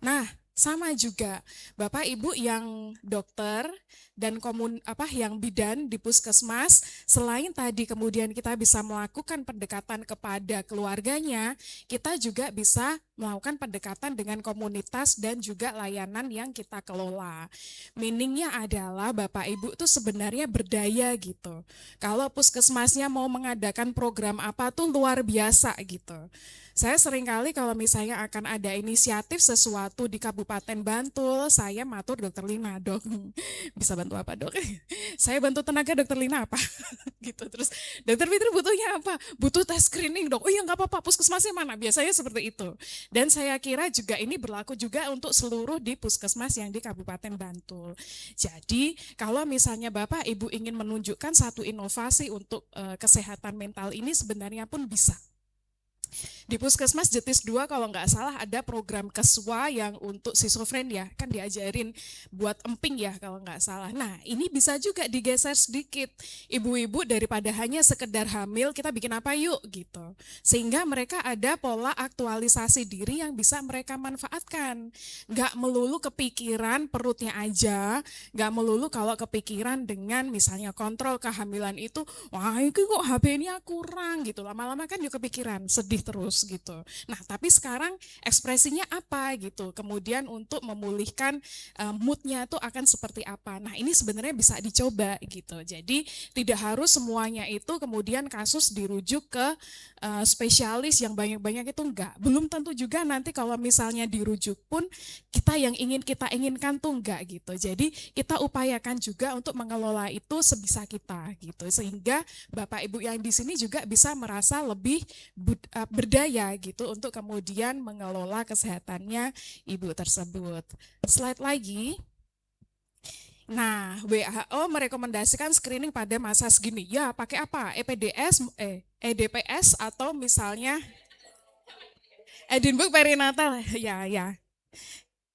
S6: Nah, sama juga Bapak Ibu yang dokter dan yang bidan di puskesmas, selain tadi kemudian kita bisa melakukan pendekatan kepada keluarganya, kita juga bisa melakukan pendekatan dengan komunitas dan juga layanan yang kita kelola. Meaningnya adalah Bapak Ibu tuh sebenarnya berdaya gitu. Kalau puskesmasnya mau mengadakan program apa tuh luar biasa gitu. Saya seringkali kalau misalnya akan ada inisiatif sesuatu di Kabupaten Bantul, saya matur Dokter Lina, Dok, bisa bantu apa Dok? Saya bantu tenaga Dokter Lina apa? Gitu. Terus Dokter Fitri butuhnya apa? Butuh tes screening Dok. Oh iya nggak apa-apa, puskesmasnya mana? Biasanya seperti itu. Dan saya kira juga ini berlaku juga untuk seluruh di puskesmas yang di Kabupaten Bantul. Jadi kalau misalnya Bapak Ibu ingin menunjukkan satu inovasi untuk kesehatan mental ini sebenarnya pun bisa. Di Puskesmas Jetis 2 kalau nggak salah ada program keswa yang untuk schizofren ya, kan diajarin buat emping ya kalau nggak salah. Nah ini bisa juga digeser sedikit, ibu-ibu daripada hanya sekedar hamil kita bikin apa yuk gitu. Sehingga mereka ada pola aktualisasi diri yang bisa mereka manfaatkan. Nggak melulu kepikiran perutnya aja, nggak melulu kalau kepikiran dengan misalnya kontrol kehamilan itu, wah ini kok HB-nya kurang gitu, lama-lama kan juga kepikiran, sedih terus gitu. Nah, tapi sekarang ekspresinya apa gitu. Kemudian untuk memulihkan moodnya itu akan seperti apa. Nah, ini sebenarnya bisa dicoba gitu. Jadi tidak harus semuanya itu kemudian kasus dirujuk ke spesialis yang banyak-banyak itu enggak. Belum tentu juga nanti kalau misalnya dirujuk pun kita inginkan tuh enggak gitu. Jadi kita upayakan juga untuk mengelola itu sebisa kita gitu. Sehingga Bapak Ibu yang di sini juga bisa merasa lebih berdaya gitu untuk kemudian mengelola kesehatannya ibu tersebut. Slide lagi. Nah, WHO merekomendasikan screening pada masa segini. Ya, pakai apa? EDPS atau misalnya Edinburgh perinatal. Ya.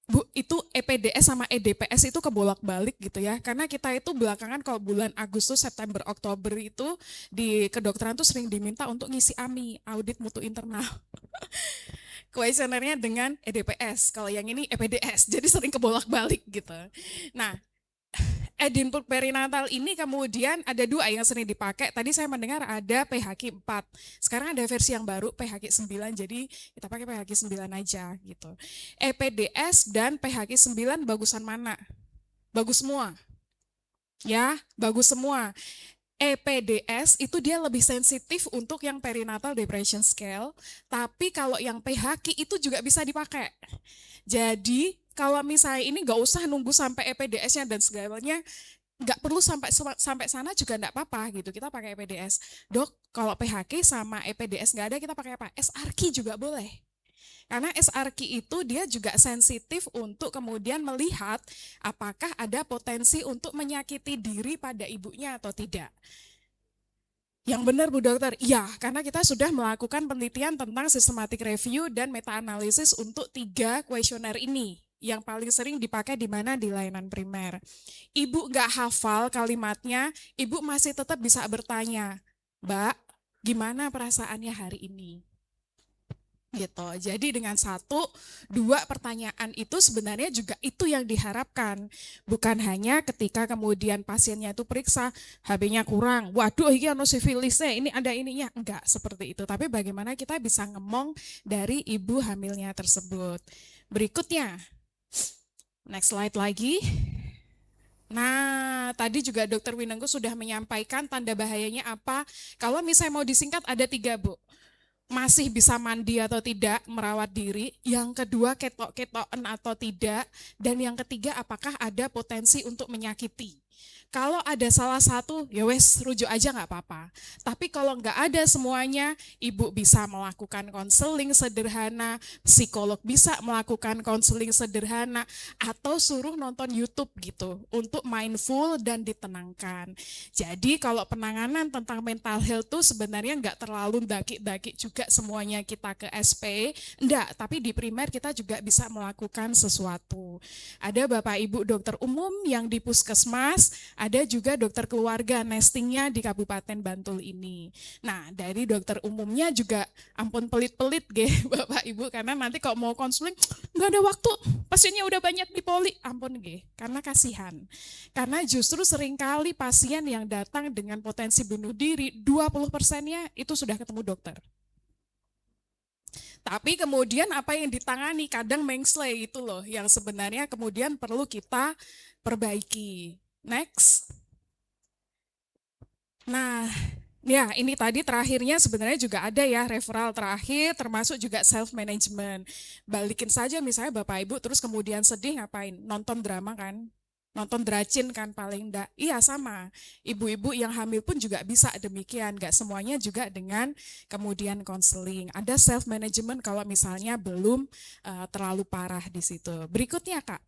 S6: Bu, itu EPDS sama EDPS itu kebolak-balik gitu ya. Karena kita itu belakangan kalau bulan Agustus, September, Oktober itu di kedokteran tuh sering diminta untuk ngisi AMI, audit mutu internal. Kuesionernya dengan EDPS, kalau yang ini EPDS, jadi sering kebolak-balik gitu. Nah, Edinburgh perinatal ini kemudian ada 2 yang sering dipakai. Tadi saya mendengar ada PHQ 4. Sekarang ada versi yang baru PHQ 9. Jadi kita pakai PHQ 9 aja gitu. EPDS dan PHQ 9 bagusan mana? Bagus semua. Ya, bagus semua. EPDS itu dia lebih sensitif untuk yang perinatal depression scale, tapi kalau yang PHQ itu juga bisa dipakai. Jadi kalau misalnya ini nggak usah nunggu sampai EPDS-nya dan segalanya, nggak perlu sampai sana juga nggak apa-apa gitu. Kita pakai EPDS. Dok, kalau PHQ sama EPDS nggak ada, kita pakai apa? SRQ juga boleh. Karena SRQ itu dia juga sensitif untuk kemudian melihat apakah ada potensi untuk menyakiti diri pada ibunya atau tidak. Yang benar Bu Dokter, iya, karena kita sudah melakukan penelitian tentang systematic review dan meta-analisis untuk 3 kuesioner ini. Yang paling sering dipakai di mana? Di layanan primer. Ibu nggak hafal kalimatnya, ibu masih tetap bisa bertanya, Mbak, gimana perasaannya hari ini? Gitu. Jadi dengan 1-2 pertanyaan itu sebenarnya juga itu yang diharapkan. Bukan hanya ketika kemudian pasiennya itu periksa, HB-nya kurang, waduh ini anu sifilisnya, ini ada ininya. Enggak seperti itu. Tapi bagaimana kita bisa ngemong dari ibu hamilnya tersebut. Berikutnya, next slide lagi. Nah, tadi juga Dokter Winenggo sudah menyampaikan tanda bahayanya apa. Kalau misalnya mau disingkat ada 3, Bu. Masih bisa mandi atau tidak, merawat diri. Yang kedua, ketok-ketokan atau tidak. Dan yang ketiga, apakah ada potensi untuk menyakiti. Kalau ada salah satu, ya wes rujuk aja nggak apa-apa. Tapi kalau nggak ada semuanya, ibu bisa melakukan konseling sederhana, psikolog bisa melakukan konseling sederhana, atau suruh nonton YouTube gitu untuk mindful dan ditenangkan. Jadi kalau penanganan tentang mental health tuh sebenarnya nggak terlalu daki-daki juga semuanya kita ke SP, enggak. Tapi di primer kita juga bisa melakukan sesuatu. Ada Bapak Ibu dokter umum yang di puskesmas, ada juga dokter keluarga nestingnya di Kabupaten Bantul ini. Nah, dari dokter umumnya juga ampun pelit-pelit ge Bapak Ibu, karena nanti kalau mau konseling nggak ada waktu, pasiennya udah banyak di poli, ampun ge, karena kasihan. Karena justru seringkali pasien yang datang dengan potensi bunuh diri, 20%-nya itu sudah ketemu dokter. Tapi kemudian apa yang ditangani kadang mengsle itu loh, yang sebenarnya kemudian perlu kita perbaiki. Next. Nah, ya ini tadi terakhirnya sebenarnya juga ada ya referral terakhir, termasuk juga self-management. Balikin saja misalnya Bapak Ibu terus kemudian sedih ngapain? Nonton drama kan? Nonton dracin kan paling enggak. Iya sama, ibu-ibu yang hamil pun juga bisa demikian. Enggak semuanya juga dengan kemudian konseling. Ada self-management kalau misalnya belum terlalu parah di situ. Berikutnya Kak.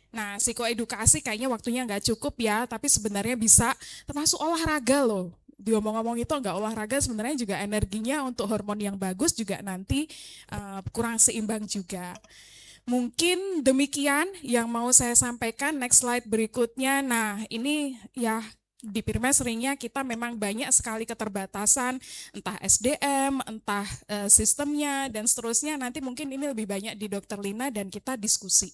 S6: Nah, psikoedukasi kayaknya waktunya nggak cukup ya, tapi sebenarnya bisa termasuk olahraga loh. Diomong-omong itu nggak olahraga sebenarnya juga energinya untuk hormon yang bagus juga nanti kurang seimbang juga. Mungkin demikian yang mau saya sampaikan. Next slide berikutnya. Nah, ini ya di Pirma seringnya kita memang banyak sekali keterbatasan, entah SDM, entah sistemnya, dan seterusnya. Nanti mungkin ini lebih banyak di Dokter Lina dan kita diskusi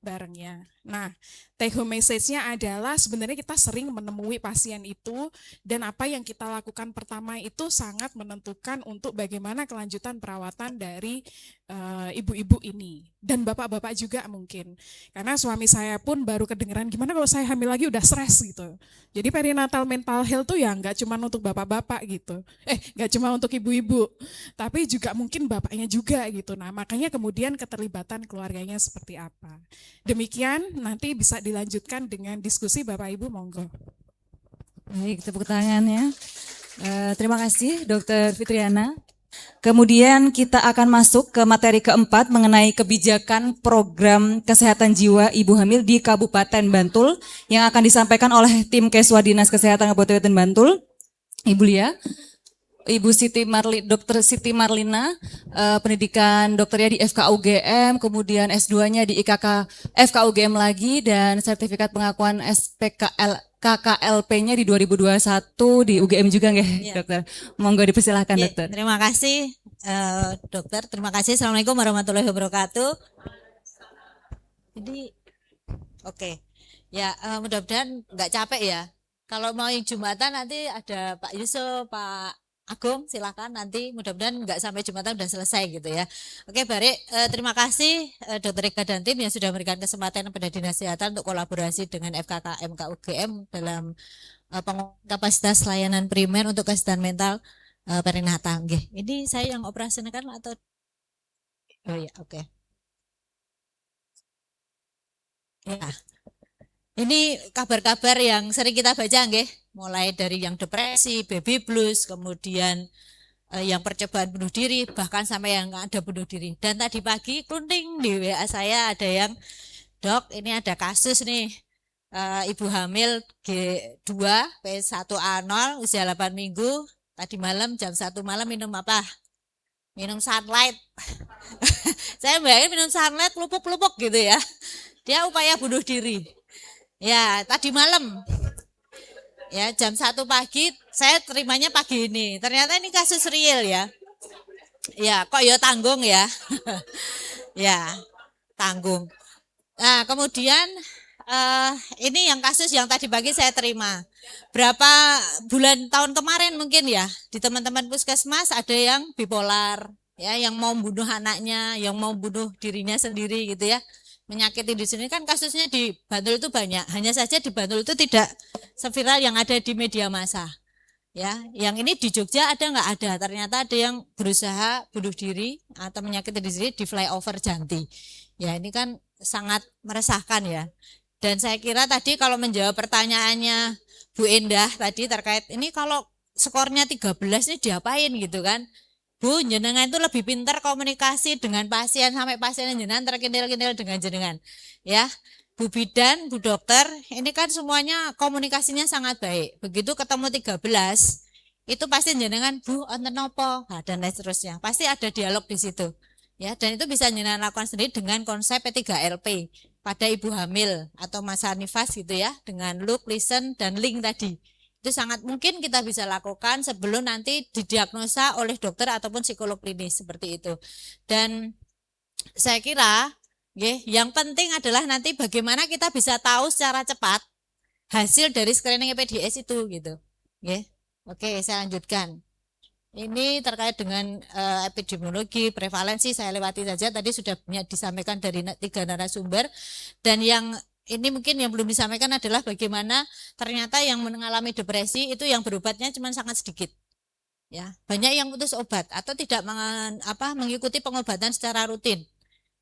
S6: barengnya. Nah, take home message-nya adalah sebenarnya kita sering menemui pasien itu dan apa yang kita lakukan pertama itu sangat menentukan untuk bagaimana kelanjutan perawatan dari ibu-ibu ini dan bapak-bapak juga mungkin. Karena suami saya pun baru kedengeran gimana kalau saya hamil lagi udah stres gitu. Jadi perinatal mental health tuh ya nggak cuma untuk bapak-bapak gitu. Nggak cuma untuk ibu-ibu, tapi juga mungkin bapaknya juga gitu. Nah, makanya kemudian keterlibatan keluarganya seperti apa. Demikian, nanti bisa dilanjutkan dengan diskusi Bapak Ibu, monggo.
S1: Baik, tepuk tangannya. Terima kasih Dr. Fitriana. Kemudian kita akan masuk ke materi keempat mengenai kebijakan program kesehatan jiwa ibu hamil di Kabupaten Bantul yang akan disampaikan oleh tim Keswa Dinas Kesehatan Kabupaten Bantul. Ibu Lia. Ibu Dr. Siti Marlina, pendidikan dokternya di FKUGM, kemudian S2-nya di IKK FKUGM lagi, dan sertifikat pengakuan KKLP-nya di 2021 di UGM juga nggih, ya. Dokter. Monggo dipersilahkan, ya, Dokter.
S7: Terima kasih, Dokter. Terima kasih. Assalamualaikum warahmatullahi wabarakatuh. Jadi, oke. Ya, mudah-mudahan nggak capek ya. Kalau mau yang Jumatan nanti ada Pak Yusuf, Pak Agung, silakan nanti mudah-mudahan nggak sampai Jumatan udah selesai gitu ya. Oke, baik. Terima kasih Dr. Eka dan tim yang sudah memberikan kesempatan kepada Dinas Kesehatan untuk kolaborasi dengan FKK MKUGM dalam kapasitas layanan primer untuk kesehatan mental perinatal. Ini saya yang operasionalkan atau? Oh ya, oke. Ya. Ini kabar-kabar yang sering kita baca nggih, mulai dari yang depresi, baby blues, kemudian yang percobaan bunuh diri, bahkan sampai yang nggak ada bunuh diri. Dan tadi pagi kunting di WA saya ada yang, "Dok, ini ada kasus nih, ibu hamil G2 P1A0 usia 8 minggu, tadi malam jam 1 malam minum apa? Minum sunlight." Saya bayangin minum sunlight lupuk-lupuk gitu ya. Dia upaya bunuh diri. Ya, tadi malam. Ya, jam 1 pagi saya terimanya pagi ini. Ternyata ini kasus real ya. Ya, kok ya tanggung ya. Ya, tanggung. Nah, kemudian ini yang kasus yang tadi pagi saya terima. Berapa bulan tahun kemarin mungkin ya, di teman-teman puskesmas ada yang bipolar, ya, yang mau bunuh anaknya, yang mau bunuh dirinya sendiri gitu ya. Menyakiti di sini kan kasusnya di Bantul itu banyak. Hanya saja di Bantul itu tidak seviral yang ada di media massa. Ya, yang ini di Jogja ada nggak ada? Ternyata ada yang berusaha bunuh diri atau menyakiti diri di flyover Janti. Ya, ini kan sangat meresahkan ya. Dan saya kira tadi kalau menjawab pertanyaannya Bu Endah tadi terkait ini kalau skornya 13 ini diapain gitu kan? Bu, jenengan itu lebih pintar komunikasi dengan pasien sampai pasien jenengan terkendil-kendil dengan jenengan. Ya, Bu Bidan, Bu Dokter, ini kan semuanya komunikasinya sangat baik. Begitu ketemu 13, itu pasti jenengan, Bu, onten nopo, dan lain seterusnya. Pasti ada dialog di situ. Ya, dan itu bisa jenengan lakukan sendiri dengan konsep P3LP pada ibu hamil atau masa nifas gitu ya, dengan look, listen, dan link tadi. Itu sangat mungkin kita bisa lakukan sebelum nanti didiagnosa oleh dokter ataupun psikolog klinis seperti itu. Dan saya kira yang penting adalah nanti bagaimana kita bisa tahu secara cepat hasil dari screening EPDS itu gitu. Oke, saya lanjutkan. Ini terkait dengan epidemiologi, prevalensi, saya lewati saja. Tadi sudah banyak disampaikan dari 3 narasumber. Dan yang ini mungkin yang belum disampaikan adalah bagaimana ternyata yang mengalami depresi itu yang berobatnya cuma sangat sedikit. Ya, banyak yang putus obat atau tidak mengikuti pengobatan secara rutin.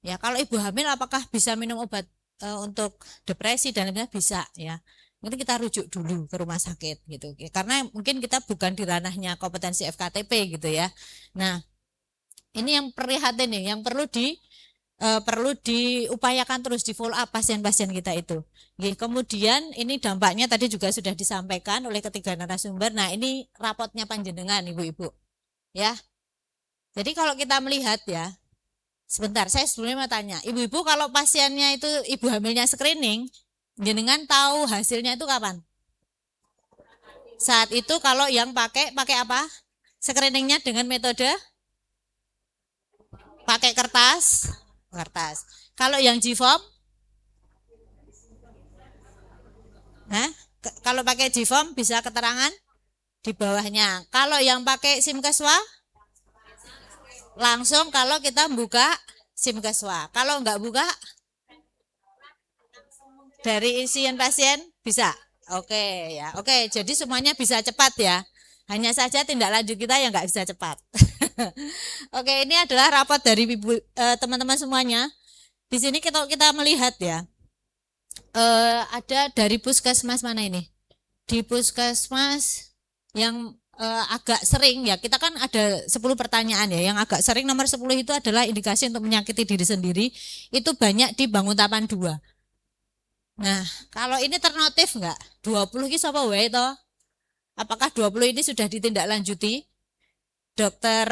S7: Ya, kalau ibu hamil apakah bisa minum obat untuk depresi dan lainnya? Bisa ya. Mungkin kita rujuk dulu ke rumah sakit gitu. Karena mungkin kita bukan di ranahnya kompetensi FKTP gitu ya. Nah, ini yang prihatin nih, yang perlu diupayakan terus di follow up pasien-pasien kita itu. Kemudian ini dampaknya tadi juga sudah disampaikan oleh ketiga narasumber. Nah, ini rapotnya panjenengan Ibu-ibu. Ya. Jadi kalau kita melihat ya, sebentar saya sebelumnya mau tanya, Ibu-ibu kalau pasiennya itu ibu hamilnya screening, jenengan tahu hasilnya itu kapan? Saat itu kalau yang pakai apa? Screeningnya dengan metode pakai kertas. Kalau yang G-form? Kalau pakai G-form bisa keterangan di bawahnya. Kalau yang pakai SIMKeswa? Langsung kalau kita buka SIMKeswa. Kalau enggak buka dari isian pasien bisa. Oke ya. Oke, jadi semuanya bisa cepat ya. Hanya saja tindak lanjut kita yang enggak bisa cepat. Oke, ini adalah rapot dari teman-teman semuanya. Di sini kita melihat ya, ada dari puskesmas mana ini? Di puskesmas yang agak sering ya, kita kan ada 10 pertanyaan ya. Yang agak sering nomor 10 itu adalah indikasi untuk menyakiti diri sendiri. Itu banyak di Banguntapan 2. Nah, kalau ini ternotif enggak? 20 ini siapa wae toh? Apakah 20 ini sudah ditindaklanjuti? Dokter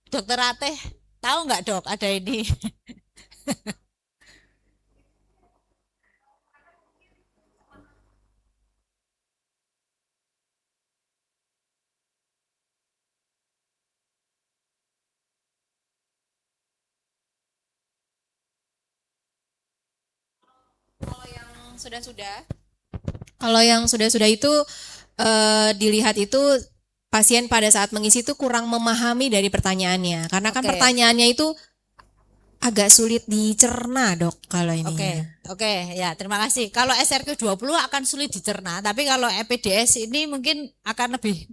S7: Dokter Ateh tahu nggak dok ada ini?
S8: Kalau yang sudah-sudah itu dilihat itu pasien pada saat mengisi itu kurang memahami dari pertanyaannya. Karena kan
S7: Oke.
S8: pertanyaannya itu agak sulit dicerna, Dok, kalau ini.
S7: Oke, ya terima kasih. Kalau SRQ 20 akan sulit dicerna, tapi kalau EPDS ini mungkin akan lebih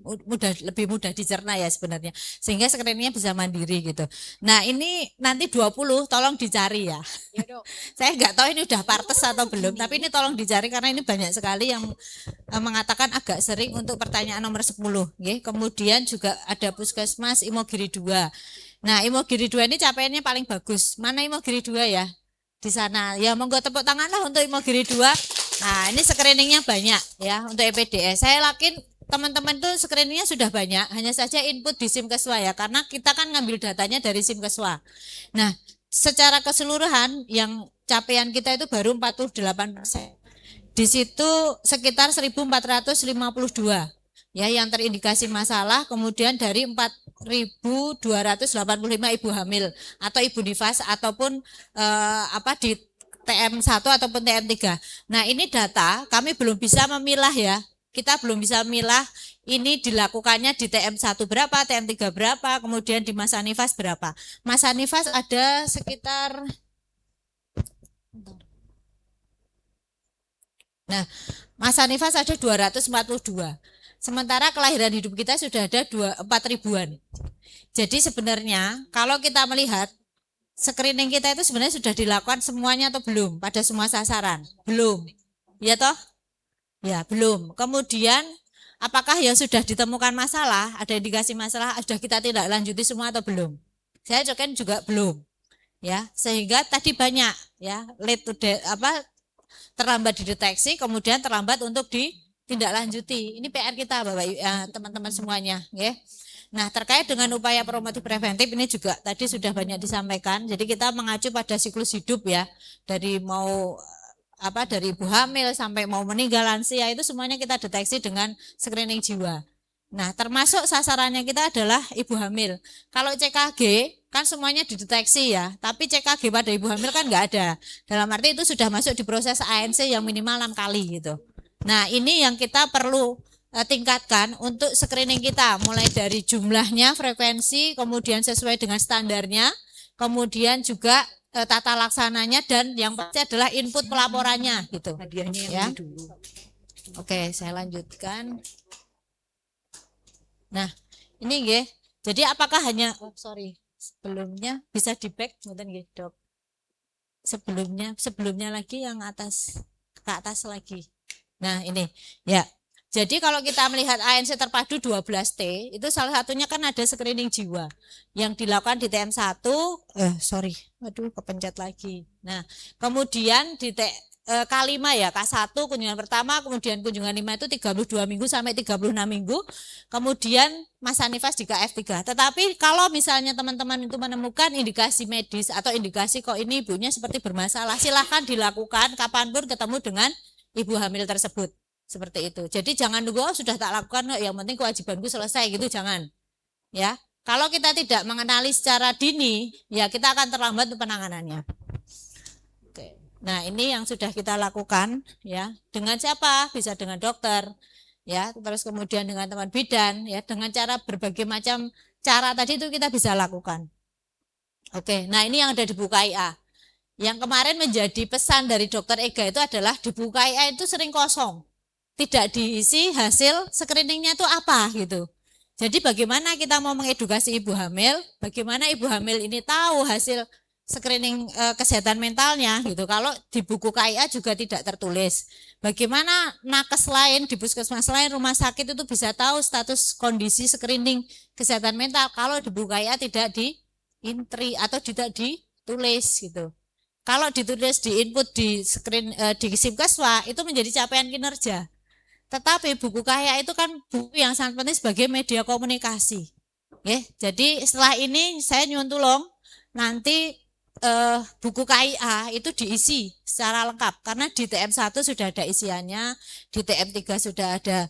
S7: mudah dicerna ya sebenarnya. Sehingga screeningnya bisa mandiri gitu. Nah, ini nanti 20 tolong dicari ya. Saya nggak tahu ini udah partes atau belum, tapi ini tolong dicari karena ini banyak sekali yang mengatakan agak sering untuk pertanyaan nomor 10, nggih. Kemudian juga ada Puskesmas Imogiri 2. Nah, Imogiri 2 ini capaiannya paling bagus. Mana Imogiri 2 ya? Di sana. Ya, monggo tepuk tangan lah untuk Imogiri 2. Nah, ini screeningnya banyak ya untuk EPDS. Saya yakin teman-teman tuh screeningnya sudah banyak. Hanya saja input di Simkeswa ya, karena kita kan ngambil datanya dari Simkeswa. Nah, secara keseluruhan yang capaian kita itu baru 48%. Di situ sekitar 1452. Ya, yang terindikasi masalah, kemudian dari 4.285 ibu hamil atau ibu nifas ataupun di TM1 ataupun TM3. Nah, ini data kami belum bisa memilah ya. Kita belum bisa memilah ini dilakukannya di TM1 berapa, TM3 berapa, kemudian di masa nifas berapa. Masa nifas ada sekitar masa nifas ada 242. Sementara kelahiran hidup kita sudah ada 4 ribuan. Jadi sebenarnya kalau kita melihat screening kita itu sebenarnya sudah dilakukan semuanya atau belum pada semua sasaran? Belum. Ya toh? Ya, belum. Kemudian apakah yang sudah ditemukan masalah, ada indikasi masalah, sudah kita tidak lanjuti semua atau belum? Saya juga belum. Ya, sehingga tadi banyak ya terlambat dideteksi, kemudian terlambat untuk ditindaklanjuti. Ini PR kita Bapak teman-teman semuanya, ya. Nah, terkait dengan upaya promotif preventif ini juga tadi sudah banyak disampaikan. Jadi kita mengacu pada siklus hidup ya, dari dari ibu hamil sampai mau meninggal lansia itu semuanya kita deteksi dengan screening jiwa. Nah, termasuk sasarannya kita adalah ibu hamil. Kalau CKG kan semuanya dideteksi ya, tapi CKG pada ibu hamil kan nggak ada. Dalam arti itu sudah masuk di proses ANC yang minimal 6 kali gitu. Nah, ini yang kita perlu tingkatkan untuk screening kita, mulai dari jumlahnya, frekuensi, kemudian sesuai dengan standarnya, kemudian juga tata laksananya, dan yang pasti adalah input pelaporannya gitu. Ya. Oke, saya lanjutkan. Nah, ini nggih. Jadi apakah hanya sebelumnya bisa di-back mboten nggih, Dok? Sebelumnya lagi yang ke atas lagi. Nah, ini ya. Jadi kalau kita melihat ANC terpadu 12T, itu salah satunya kan ada screening jiwa yang dilakukan di TM1, kepencet lagi. Nah, kemudian di K5 ya, K1 kunjungan pertama, kemudian kunjungan 5 itu 32 minggu sampai 36 minggu, kemudian masa nifas di KF3. Tetapi kalau misalnya teman-teman itu menemukan indikasi medis atau indikasi kok ini ibunya seperti bermasalah, silahkan dilakukan kapanpun ketemu dengan ibu hamil tersebut. Seperti itu. Jadi jangan nunggu sudah tak lakukan, yang penting kewajibanku selesai gitu, jangan. Ya. Kalau kita tidak mengenali secara dini, ya kita akan terlambat untuk penanganannya. Oke. Nah, ini yang sudah kita lakukan ya. Dengan siapa? Bisa dengan dokter, ya, terus kemudian dengan teman bidan, ya, dengan cara berbagai macam cara tadi itu kita bisa lakukan. Oke. Nah, ini yang ada di buku KIA. Yang kemarin menjadi pesan dari Dokter Ega itu adalah di buku KIA itu sering kosong. Tidak diisi hasil screeningnya itu apa gitu. Jadi bagaimana kita mau mengedukasi ibu hamil, bagaimana ibu hamil ini tahu hasil screening kesehatan mentalnya gitu. Kalau di buku KIA juga tidak tertulis. Bagaimana nakes lain di puskesmas lain, rumah sakit itu bisa tahu status kondisi screening kesehatan mental. Kalau di buku KIA tidak diintri atau tidak ditulis gitu. Kalau ditulis di input di Simkeswa itu menjadi capaian kinerja. Tetapi buku KIA itu kan buku yang sangat penting sebagai media komunikasi. Jadi setelah ini saya nyuwun tulung nanti buku KIA itu diisi secara lengkap karena di TM1 sudah ada isiannya, di TM3 sudah ada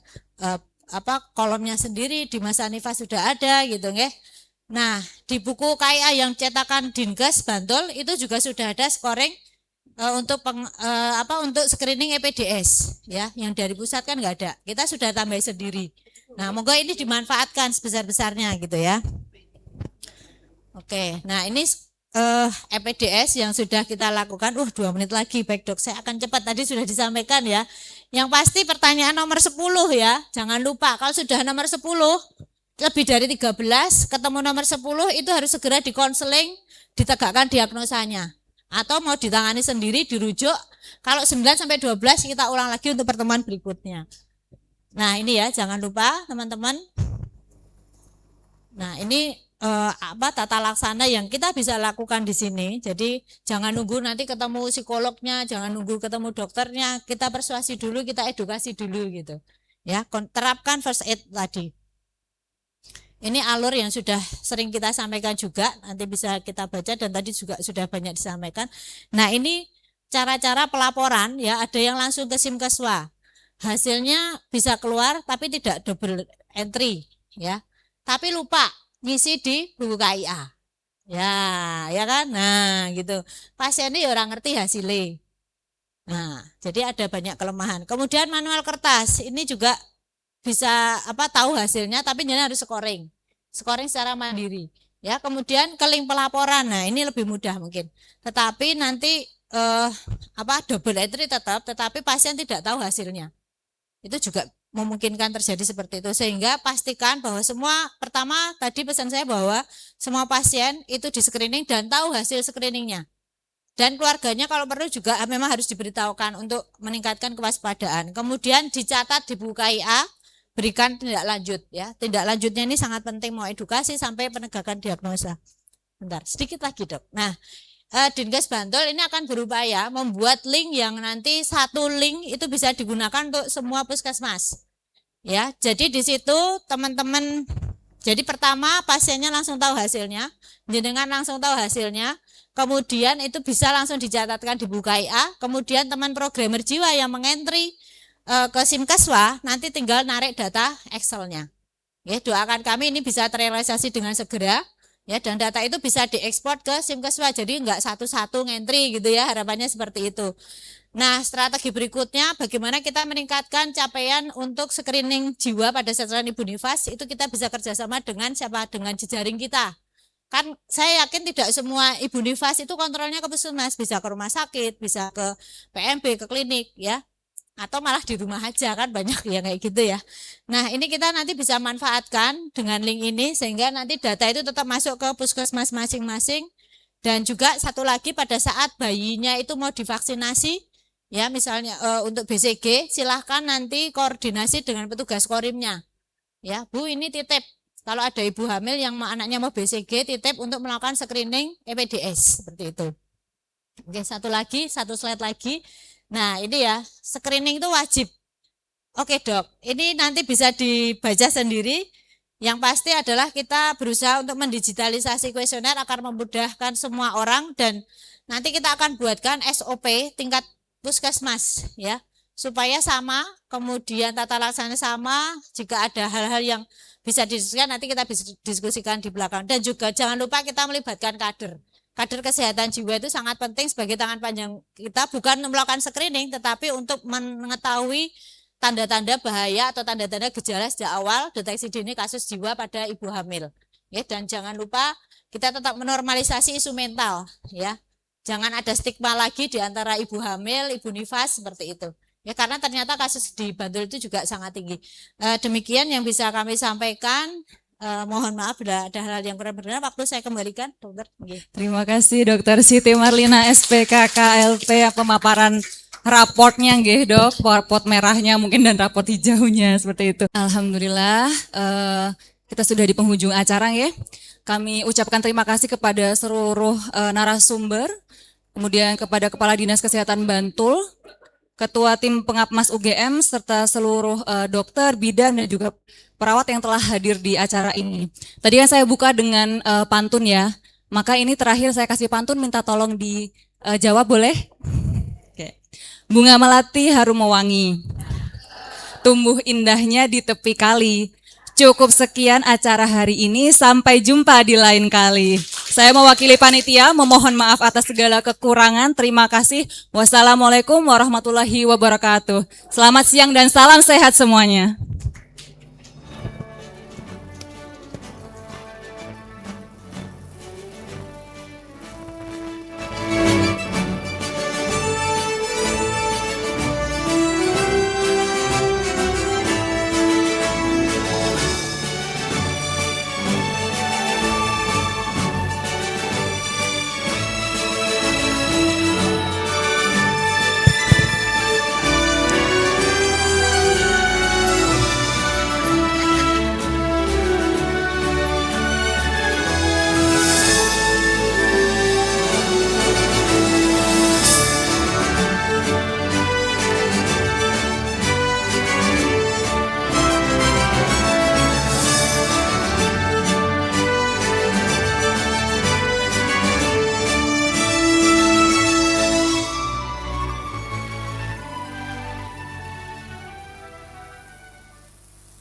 S7: kolomnya sendiri, di masa nifas sudah ada gitu nggih. Nah, di buku KIA yang cetakan Dinkes Bantul itu juga sudah ada scoring untuk screening EPDS ya, yang dari pusat kan nggak ada, kita sudah tambah sendiri. Nah, moga ini dimanfaatkan sebesar-besarnya gitu ya. Oke, nah ini EPDS yang sudah kita lakukan. 2 menit lagi, baik Dok, saya akan cepat, tadi sudah disampaikan ya. Yang pasti pertanyaan nomor 10 ya, jangan lupa kalau sudah nomor 10 lebih dari 13 ketemu nomor 10 itu harus segera dikonseling, ditegakkan diagnosanya. Atau mau ditangani sendiri, dirujuk. Kalau 9 sampai 12 kita ulang lagi untuk pertemuan berikutnya. Nah ini ya, jangan lupa teman-teman. Nah ini tata laksana yang kita bisa lakukan di sini. Jadi jangan nunggu nanti ketemu psikolognya, jangan nunggu ketemu dokternya. Kita persuasi dulu, kita edukasi dulu gitu. Ya, terapkan first aid tadi. Ini alur yang sudah sering kita sampaikan juga, nanti bisa kita baca dan tadi juga sudah banyak disampaikan. Nah ini cara-cara pelaporan ya, ada yang langsung ke Simkeswa. Hasilnya bisa keluar tapi tidak double entry ya. Tapi lupa ngisi di buku KIA. Ya kan? Nah gitu. Pasiennya ya orang ngerti hasilnya. Nah jadi ada banyak kelemahan. Kemudian manual kertas, ini juga bisa tahu hasilnya tapi jangan harus scoring secara mandiri ya. Kemudian ke link pelaporan, nah ini lebih mudah mungkin, tetapi nanti double entry tetapi pasien tidak tahu hasilnya, itu juga memungkinkan terjadi seperti itu. Sehingga pastikan bahwa pertama tadi pesan saya bahwa semua pasien itu di screening dan tahu hasil screeningnya. Dan keluarganya kalau perlu juga memang harus diberitahukan untuk meningkatkan kewaspadaan. Kemudian dicatat di buku KIA, berikan tindak lanjut ya. Tindak lanjutnya ini sangat penting, mau edukasi sampai penegakan diagnosa. Bentar, sedikit lagi Dok. Nah, Dinkes Bantul ini akan berupaya membuat link yang nanti satu link itu bisa digunakan untuk semua puskesmas. Ya, jadi di situ teman-teman, jadi pertama pasiennya langsung tahu hasilnya, jenengan langsung tahu hasilnya. Kemudian itu bisa langsung dicatatkan di buku KIA. Kemudian teman programmer jiwa yang mengentry ke Simkeswa nanti tinggal narik data Excel-nya. Ya, doakan kami ini bisa terrealisasi dengan segera ya, dan data itu bisa diekspor ke Simkeswa. Jadi enggak satu-satu ngentri gitu ya, harapannya seperti itu. Nah, strategi berikutnya bagaimana kita meningkatkan capaian untuk screening jiwa pada sasaran ibu nifas, itu kita bisa kerjasama dengan siapa? Dengan jejaring kita. Kan saya yakin tidak semua ibu nifas itu kontrolnya ke puskesmas, bisa ke rumah sakit, bisa ke PMB, ke klinik ya. Atau malah di rumah aja, kan banyak yang kayak gitu ya. Nah ini kita nanti bisa manfaatkan dengan link ini sehingga nanti data itu tetap masuk ke puskesmas masing-masing. Dan juga satu lagi, pada saat bayinya itu mau divaksinasi ya, misalnya untuk BCG, silahkan nanti koordinasi dengan petugas korimnya ya. Bu, ini titip kalau ada ibu hamil yang anaknya mau BCG, titip untuk melakukan screening EPDS seperti itu. Oke, satu slide lagi. Nah ini ya, screening itu wajib. Oke Dok, ini nanti bisa dibaca sendiri. Yang pasti adalah kita berusaha untuk mendigitalisasi kuesioner agar memudahkan semua orang, dan nanti kita akan buatkan SOP tingkat puskesmas ya, supaya sama, kemudian tata laksana sama. Jika ada hal-hal yang bisa didiskusikan nanti kita bisa diskusikan di belakang. Dan juga jangan lupa kita melibatkan kader. Kader kesehatan jiwa itu sangat penting sebagai tangan panjang kita, bukan melakukan screening tetapi untuk mengetahui tanda-tanda bahaya atau tanda-tanda gejala sejak awal deteksi dini kasus jiwa pada ibu hamil. Ya, dan jangan lupa kita tetap menormalisasi isu mental ya. Jangan ada stigma lagi di antara ibu hamil, ibu nifas seperti itu. Ya, karena ternyata kasus di Bantul itu juga sangat tinggi. Demikian yang bisa kami sampaikan. Mohon maaf bila ada hal yang kurang berkenan, waktu saya kembalikan Dokter.
S1: Terima kasih Dokter Siti Marlina SPK KLP, pemaparan raportnya nggih Dok, raport merahnya mungkin dan raport hijaunya seperti itu. Alhamdulillah kita sudah di penghujung acara ya. Kami ucapkan terima kasih kepada seluruh narasumber, kemudian kepada Kepala Dinas Kesehatan Bantul, Ketua Tim Pengapmas UGM, serta seluruh dokter, bidan, dan juga perawat yang telah hadir di acara ini. Tadi kan saya buka dengan pantun ya, maka ini terakhir saya kasih pantun, minta tolong dijawab boleh? Oke. Bunga melati harum mewangi, tumbuh indahnya di tepi kali. Cukup sekian acara hari ini, sampai jumpa di lain kali. Saya mewakili panitia, memohon maaf atas segala kekurangan. Terima kasih. Wassalamualaikum warahmatullahi wabarakatuh. Selamat siang dan salam sehat semuanya.